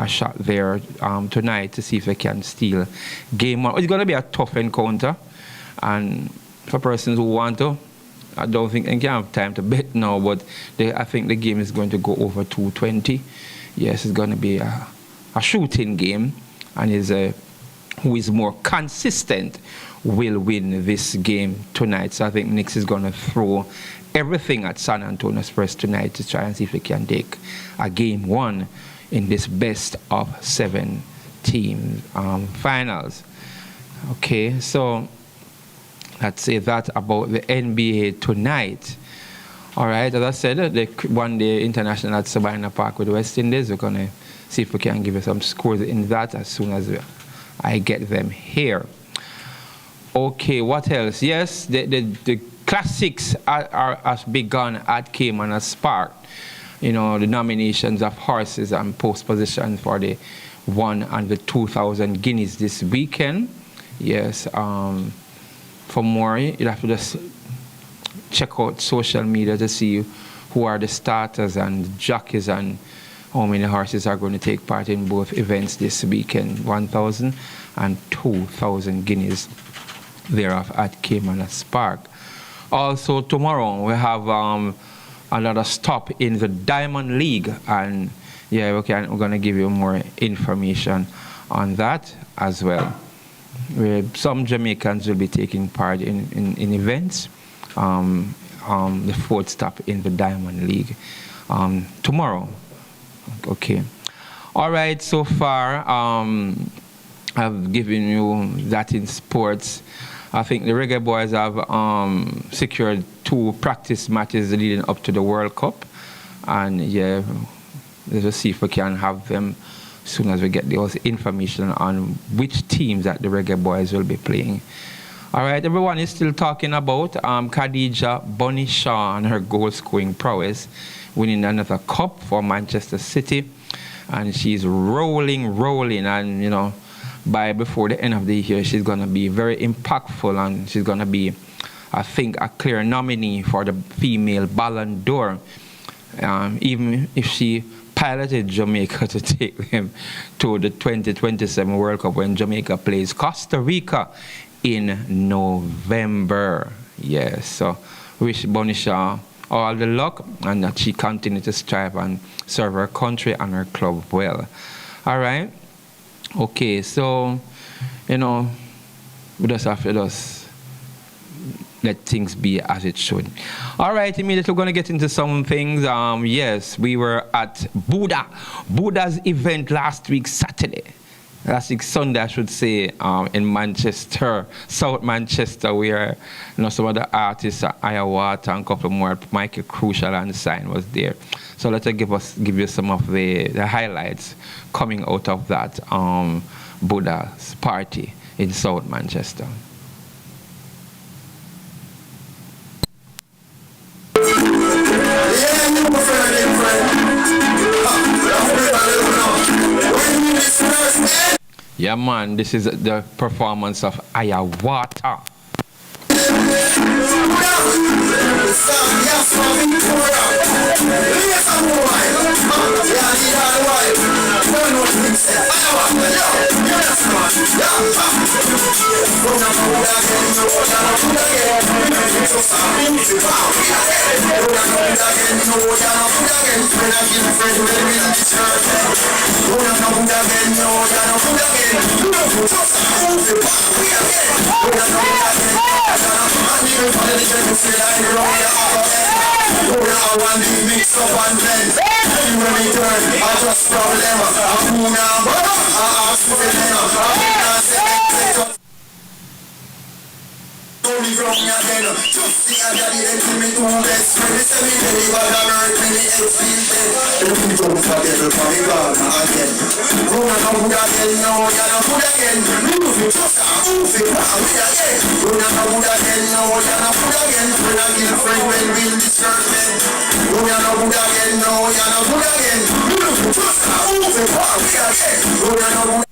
shot there tonight to see if they can steal Game 1. It's going to be a tough encounter. And for persons who want to I don't think they can have time to bet now, but I think the game is going to go over 220. Yes, it's going to be a shooting game, and who is more consistent will win this game tonight. So I think Knicks is going to throw everything at San Antonio Spurs tonight to try and see if they can take a game 1 in this best of 7 team finals. Okay, so let's say that about the NBA tonight. All right, as I said, the one-day international at Sabina Park with the West Indies. We're going to see if we can give you some scores in that as soon as I get them here. Okay, what else? Yes, the classics has begun at Cayman and Spark. You know, the nominations of horses and post position for the 1 and the 2,000 guineas this weekend. Yes, for more, you'll have to just check out social media to see who are the starters and jockeys and how many horses are going to take part in both events this weekend. 1,000 and 2,000 guineas thereof at Cayman Spark. Also tomorrow we have another stop in the Diamond League, and yeah, we're going to give you more information on that as well. Some Jamaicans will be taking part in events. The 4th stop in the Diamond League tomorrow. Okay. All right, so far I've given you that in sports. I think the Reggae Boys have secured 2 practice matches leading up to the World Cup. And yeah, let's see if we can have them as soon as we get those information on which teams that the Reggae Boys will be playing. All right, everyone is still talking about Khadija Bunny Shaw and her goal-scoring prowess, winning another cup for Manchester City. And she's rolling, and, you know, before the end of the year, she's going to be very impactful, and she's going to be, I think, a clear nominee for the female Ballon d'Or, even if she piloted Jamaica to take them to the 2027 World Cup when Jamaica plays Costa Rica in November. Yes, so wish Bonisha all the luck, and that she continue to strive and serve her country and her club well. All right. Okay, so, you know, we just have to let things be as it should. All right, immediately we're going to get into some things. Yes, we were at Buddha's event last week, Sunday, I should say, in Manchester, South Manchester, where, you know, some of the artists, Ayawata and a couple more, Michael Crucial and Sign was there. So let's give you some of the highlights coming out of that Buddha's party in South Manchester. Yeah, man, this is the performance of Ayawata.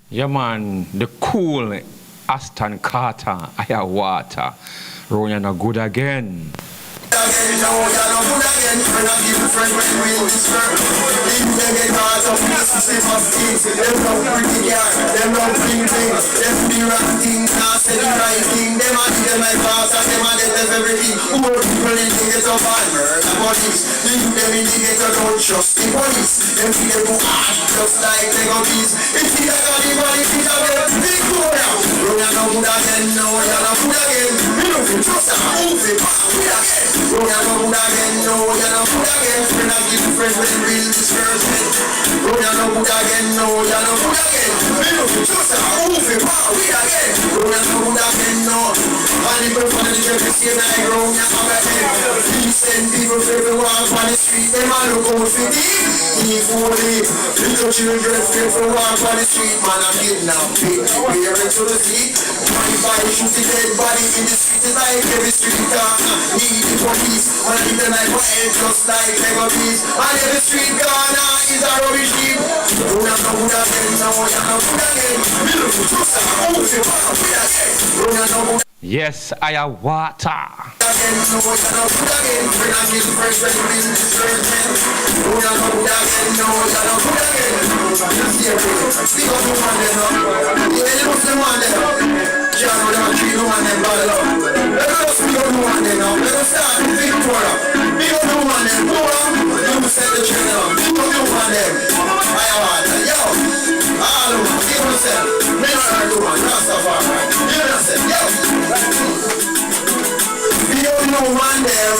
Yeah, man, the cool Aston Carter, Ayawata, rolling a good again. system of things. Them love pretty girl, them love bling bling. Them do the wrong thing, not say the right thing. Them a do them like boss and them a them everything. Poor people in the ghetto bad murder police. The youth them in the ghetto don't trust the police. Them see them go ash just like Lego bees. It's the like all the body feet of them. Big boy now. Run ya no good again, no ya no good again. Me no fit trust a move it back with again. Run ya no good again, no ya no good again. Friend I give friends when real discouragement. Run ya no good again, no ya no good again. Me no fit trust a move it back with again. Run ya no good again, no. And if you find the church is here, I grow ya no again. Decent people feel walk on the street, them a look out for deep. Equally, little children feel for walk on the street, man a kidnap big. Parents to the seat, 25 shoot the dead body in the street is like every street corner. Need the police, man in the night for head just like Lego bees. And every street corner is a rubbish heap. Don't have no good again, no one have no good again. Me look for just a move you back with again. Don't have no good. Yes, I have water. We don't know one them,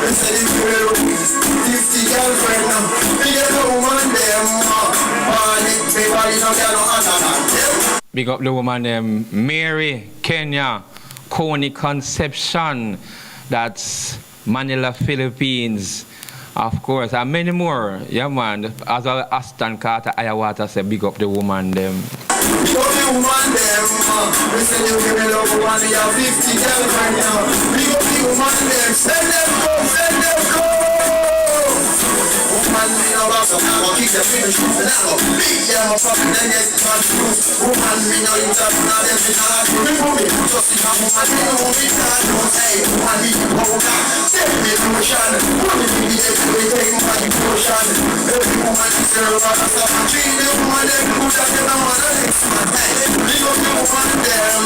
we said it will 50 girlfriend, we don't know one them, everybody don't get no other. Big up the woman Mary, Kenya, Coney Conception, that's Manila, Philippines, of course, and many more. Yeah, man. As well as Aston Carter, Ayawata say big up the woman them. Big up the woman them, we say you give me love woman, you have 50 girlfriend now. Big up the woman them, send them go, send them go. Woman, me no box up, now kick them in the shoes and now beat them up and then get the man shoes. Woman, me no use up, now them in a lot. Remember me, just in a woman, me no me can't do. Hey, woman, me go down, take me to a shot. Woman, me be able to take my emotion. Every woman is there, but I stop and treat the woman, them good at them, I want to next man. Hey, big up the woman, them.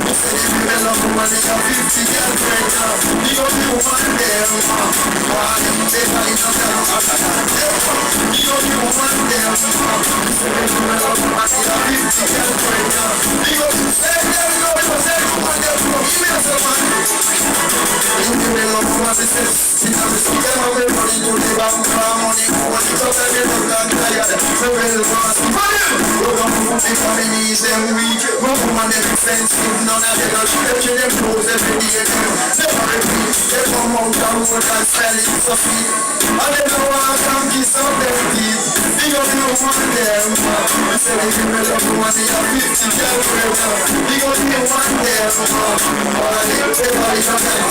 We say if you love woman, they have 50 girlfriends. Big up the woman, them. Why, they find out that I'm out of that. You don't even want them. Say if you love woman, they have 50 girlfriends. Big up, say them, go, say you want them. Give me a man. You give me love woman, they say, sit down, see them, I'm ready to live out money. When you talk, I get up and tired. So well, boss, go down to the families, them weak. No woman, them expensive. None of them are stretching them clothes every day. Never repeat. They come out the road and sell it so sweet. And they don't want to come kiss up them teeth. Big up the woman, them. We say they give me love woman, they have 50 girlfriends. Big up the woman, them. All they everybody from them.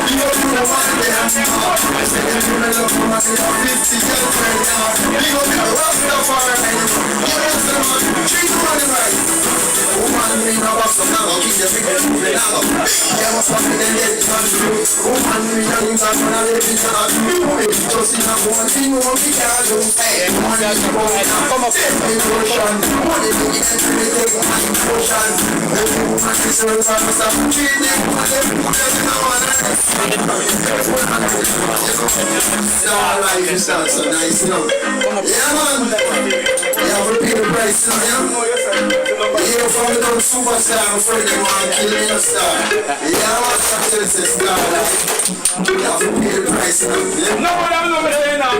Big up the woman, them. We say they give me love woman, they have 50 girlfriends. Big up the Rastafari. Give us the man, treat the money right. Woman, me no box up now, keep the figures moving now. Yeah, what's up with them, get it on through. Woman, me no use that when I live in the house. Just in a one thing, one we can't do. Hey, woman, you go now, come up, take me motion. Money, me get to me, take my emotion. Every woman is so far, stop treating. Alright, you sound so nice, you know. Yeah, man. You have to pay the price, you know. Yeah, from the little superstar, I'm afraid they want to kill me, a star. Yeah, I want to tell you, star. You have to pay the price, you know. No, I'm not saying that.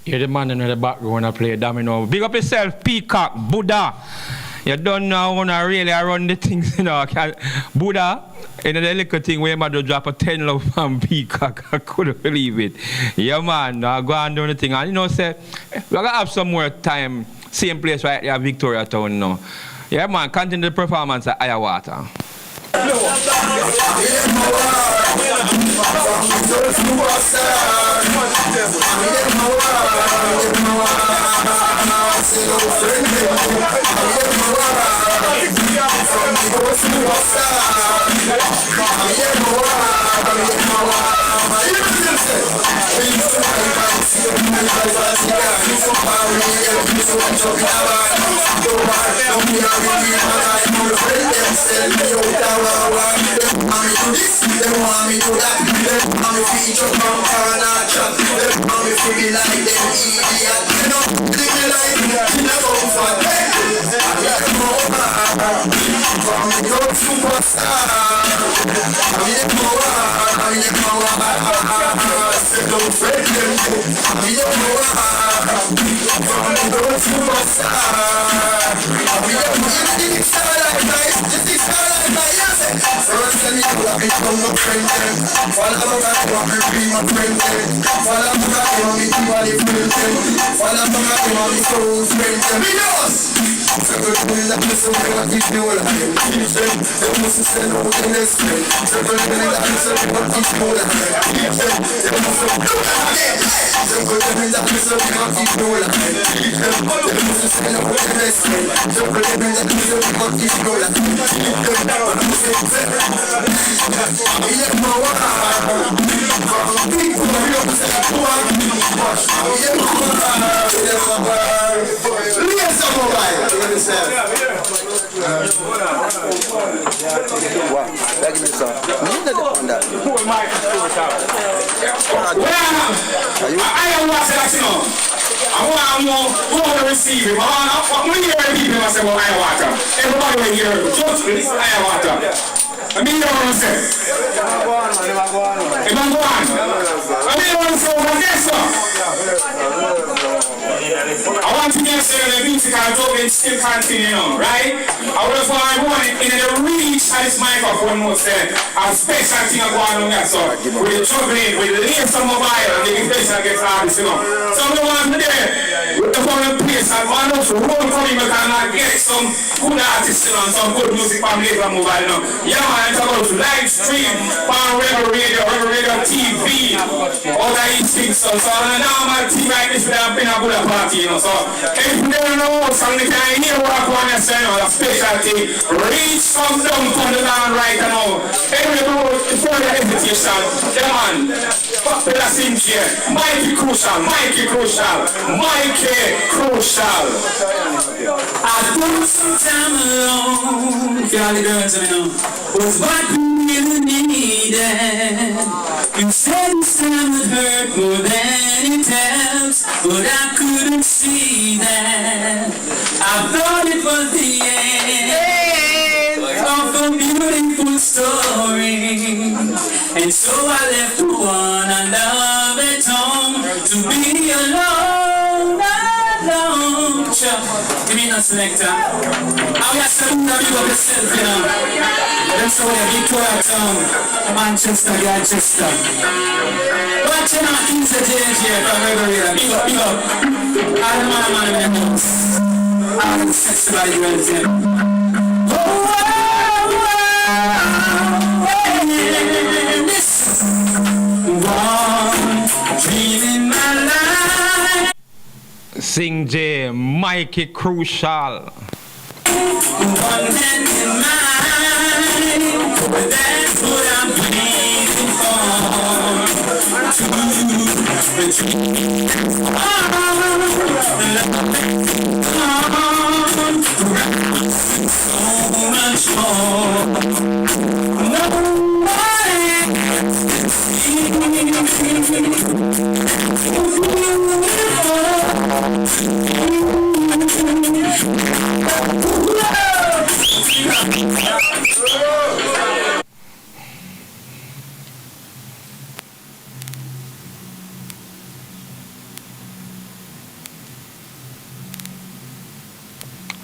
You're the man in the background and play domino. Big up yourself, Peacock, Buddha. You don't know when I really run the things, you know. Buddha, in the little thing where I drop a 10 love from Peacock. I couldn't believe it. Yeah, man, I go and do the thing. And you know, say, we're going to have some more time, same place right here, Victoria Town now. Yeah, man, continue the performance at Ayawata. I want to make sure the musical token still continue, right? However, I want it in the reach of this microphone most a special thing going on that so with the juggling, with the laser mobile and the special gets artists, you know. So we want there with the whole place and one of the whole coming we can get some good artists, you know, and some good music from laser mobile, you know. Yeah, man, it's about live stream on Rebel Radio TV, all that things. So on a normal team like this, we have been a good party, you know. So if you don't know something, you can hear what I want to say, you know, a specialty. Reach comes down from the land right now. Every further hesitation, yeah, man. Popular things here. Mikey Crucial, Mikey Crucial, Mikey Crucial. I took some time alone, if y'all the girls, you know, was what we really needed. You said this time would hurt more than it helps, but I couldn't see that. I thought it was the end of a beautiful story, and so I left the one I love at home to be alone. Give me a selector. I got some of you of yourself, you know. That's how we get to Manchester, Manchester. Watching our things that here from everywhere. Big up, big up. I don't want to man in the house. I want to sex somebody who else here. Dream in my life. Sing J, Mikey Crucial. One hand in mine, that's what I'm waiting for. So much more.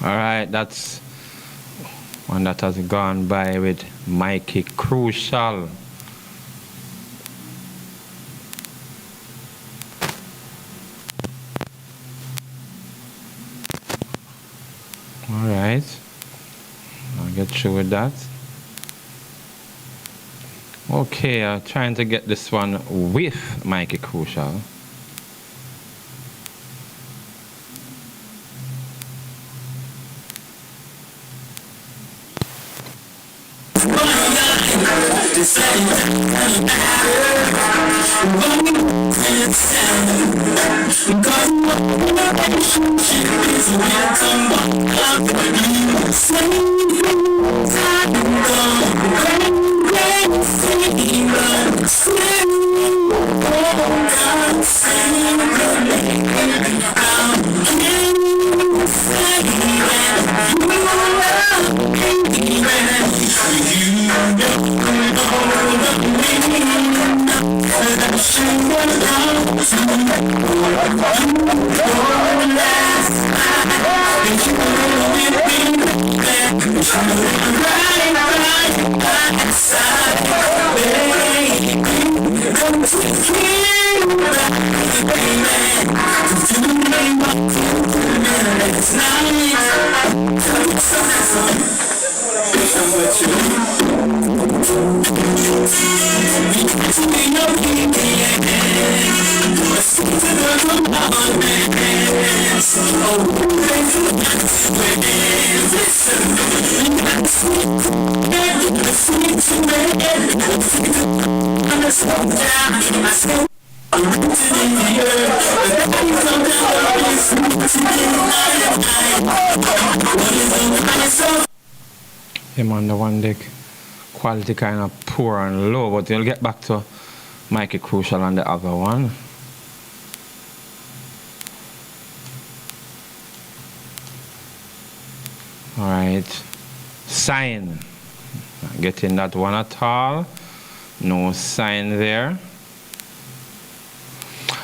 All right, that's one that has gone by with Mikey Crucial. All right, I'll get through with that. Okay, I'm trying to get this one with Mikey Crucial. Him on the one deck, quality kind of poor and low, but you'll get back to Mikey Crucial on the other one. All right, sign. Not getting that one at all. No sign there.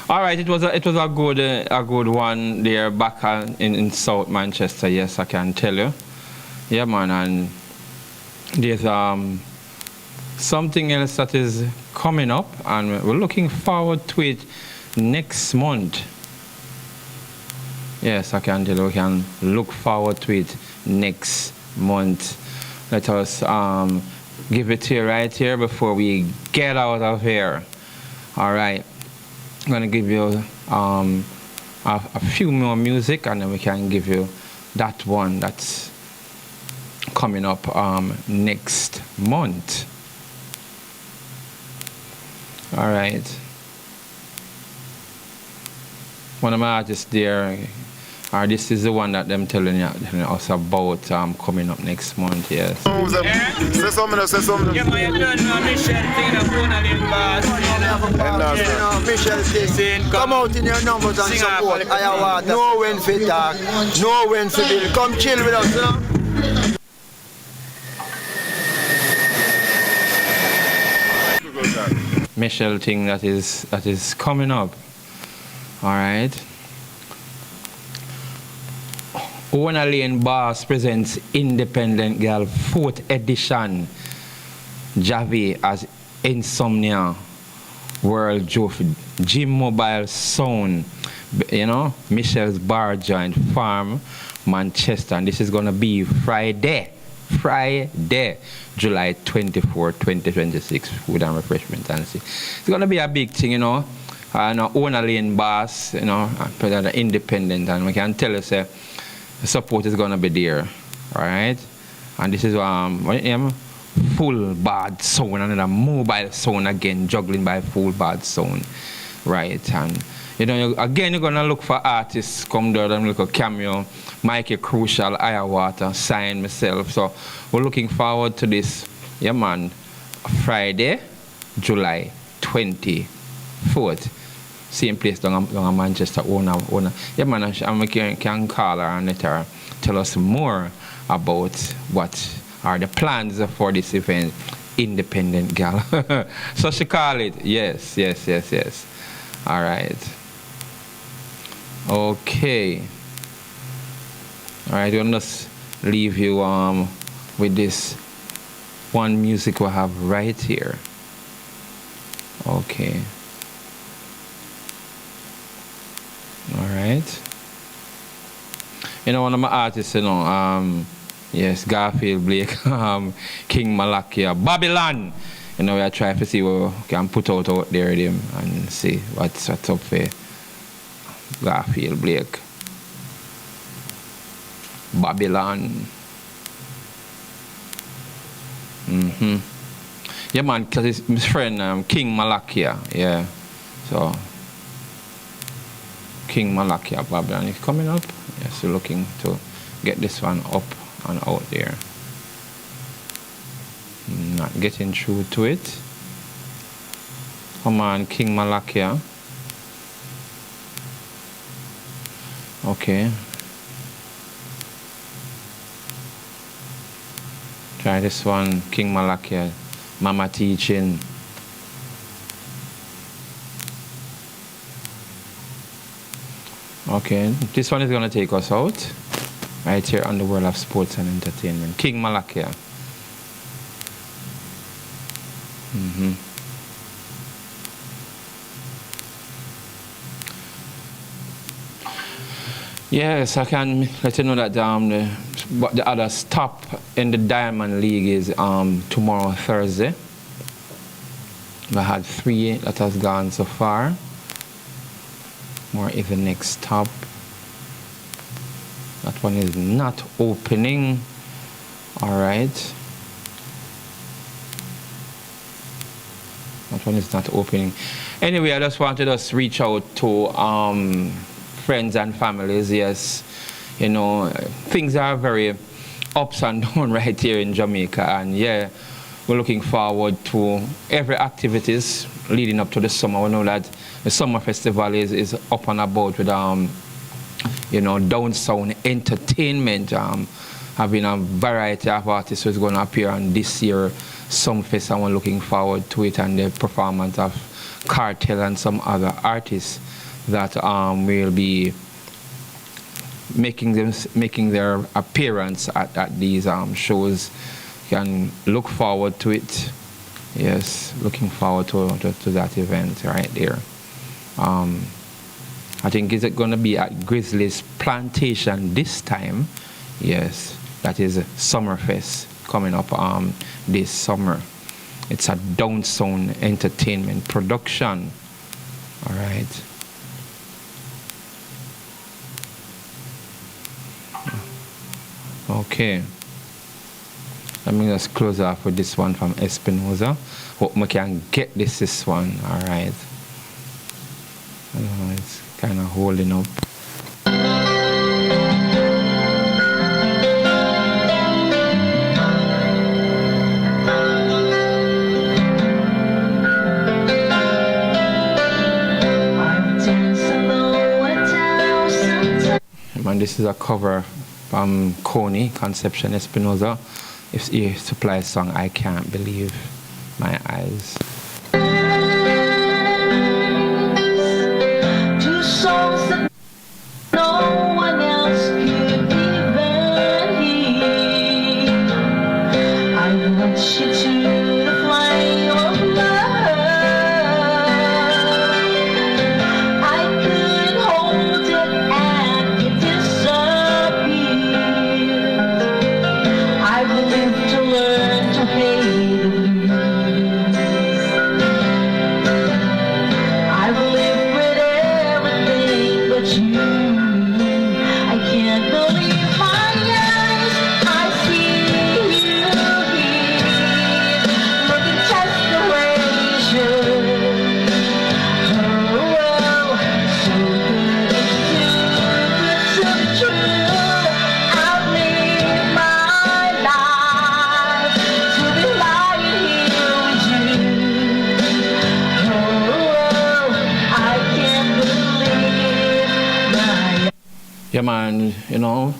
All right, it was a good one there back in South Manchester. Yes, I can tell you. Yeah, man, and there's something else that is coming up, and we're looking forward to it next month. Yes, I can tell you, we can look forward to it next month. Let us give it to you right here before we get out of here. All right, I'm going to give you a few more music, and then we can give you that one that's coming up next month. All right. One of my artists there, or this is the one that them telling us about coming up next month, yes. Say something. Yeah, man, you don't know Michelle thing up on the boss. Michelle thing. Come out in your numbers and support. Know when to talk, know when to build. Come chill with us, you know. Michelle thing that is coming up. All right. Owner Lane Boss presents Independent Girl 4th edition. Javi as Insomnia World Gym Mobile Sound. You know, Michelle's Bar Joint Farm, Manchester. And this is going to be Friday, July 24, 2026. Food and refreshment and see. It's going to be a big thing, you know. Owner Lane Boss, you know, independent, and we can tell you, say, the support is going to be there, all right? And this is full bad sound, another mobile sound again, juggling by full bad sound, right? And you know, again, you're going to look for artists come there and look at Cameo, Mikey Crucial, Ayawater, Sign, myself. So we're looking forward to this, yeah, man, Friday, July 24th. Same place down in Manchester, owner. Yeah, man, and we can call her and let her tell us more about what are the plans for this event, Independent Girl. So she call it, yes. All right. Okay. All right, we'll just leave you with this one music we have right here. Okay. All right. You know, one of my artists, you know, yes, Garfield Blake, King Malakia, Babylon. You know, we are trying to see what we can put out there with him and see what's up for Garfield Blake. Babylon. Yeah, man, because it's my friend King Malakia. Yeah. So, King Malakia Babylon is coming up. Yeah, so looking to get this one up and out there. Not getting through to it. Come on, King Malakia. Okay. Try this one, King Malakia. Mama teaching. Okay, this one is going to take us out. Right here on the world of sports and entertainment. King Malakia. Yes, I can let you know that the other stop in the Diamond League is tomorrow, Thursday. We had 3 that has gone so far. More is the next stop. That one is not opening. All right. That one is not opening. Anyway, I just wanted us to reach out to friends and families. Yes, you know, things are very ups and downs right here in Jamaica, and yeah, we're looking forward to every activities leading up to the summer. We know that the summer festival is up and about with you know, down sound entertainment, having a variety of artists who's going to appear on this year Sumfest, and we're looking forward to it, and the performance of Cartel and some other artists that will be making their appearance at these shows. You can look forward to it. Yes, looking forward to that event right there. I think it's going to be at Grizzly's Plantation this time. Yes, that is Summerfest coming up this summer. It's a Down Sound Entertainment production. All right. Okay. Let me just close off with this one from Espinoza. Hope we can get this one. All right. I don't know, it's kind of holding up. Man, this is a cover from Coney, Conception Espinoza. If he supplies song, I Can't Believe My Eyes. Two songs that no one else could even hear. I want you to the flame of love. I could hold it and it disappeared. I will live to learn to hate the blues. I will live with everything but you. I can't believe my eyes. I see you here, looking just the way you should. Oh, so good, it's too good to be true. I've lived my life to be lying here with you. Oh, I can't believe my. Yeah, man, you know,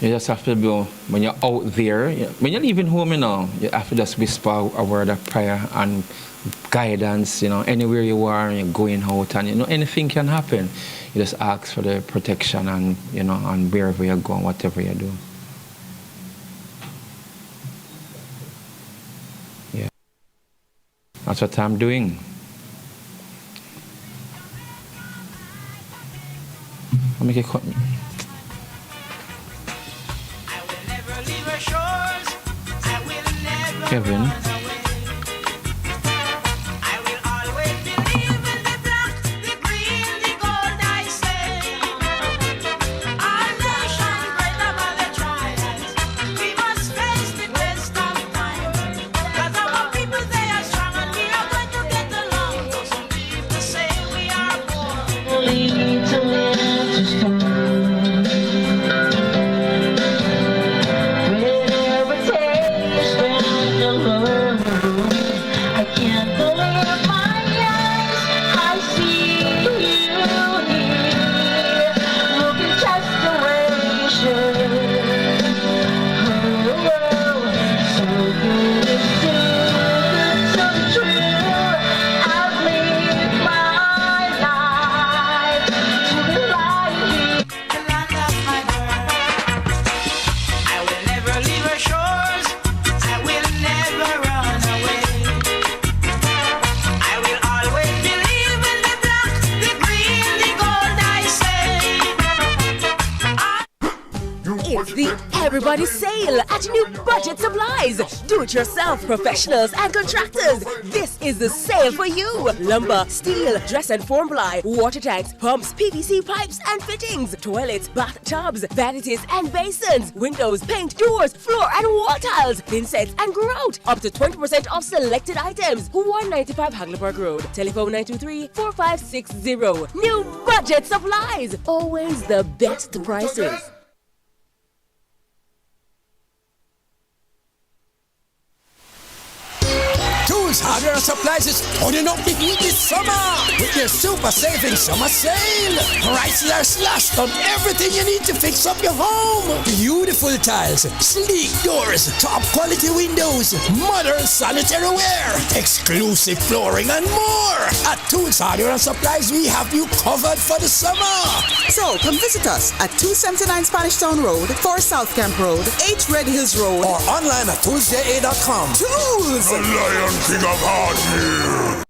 you just have to be, when you're out there, when you're leaving home, you know, you have to just whisper a word of prayer and guidance, you know, anywhere you are, and you're going out, and, you know, anything can happen. You just ask for the protection, and, you know, and wherever you're going, whatever you do. Yeah. That's what I'm doing. I'll make it cut me. Kevin. the Everybody Sale at New Budget Supplies. Do-it-yourself professionals and contractors. This is the sale for you. Lumber, steel, dress and form ply, water tanks, pumps, PVC pipes and fittings, toilets, bathtubs, vanities and basins, windows, paint, doors, floor and wall tiles, thin sets and grout. Up to 20% off selected items. 195 Hagleyburg Road. Telephone 923-4560. New Budget Supplies. Always the best prices. Tools, hardware, and supplies is turning up the heat this summer with their super saving summer sale. Prices are slashed on everything you need to fix up your home. Beautiful tiles, sleek doors, top quality windows, modern sanitary ware, exclusive flooring, and more. At Tools, hardware, and supplies, we have you covered for the summer. So come visit us at 279 Spanish Town Road, 4 South Camp Road, 8 Red Hills Road, or online at toolsja.com. Tools! The Lion King of Hardware.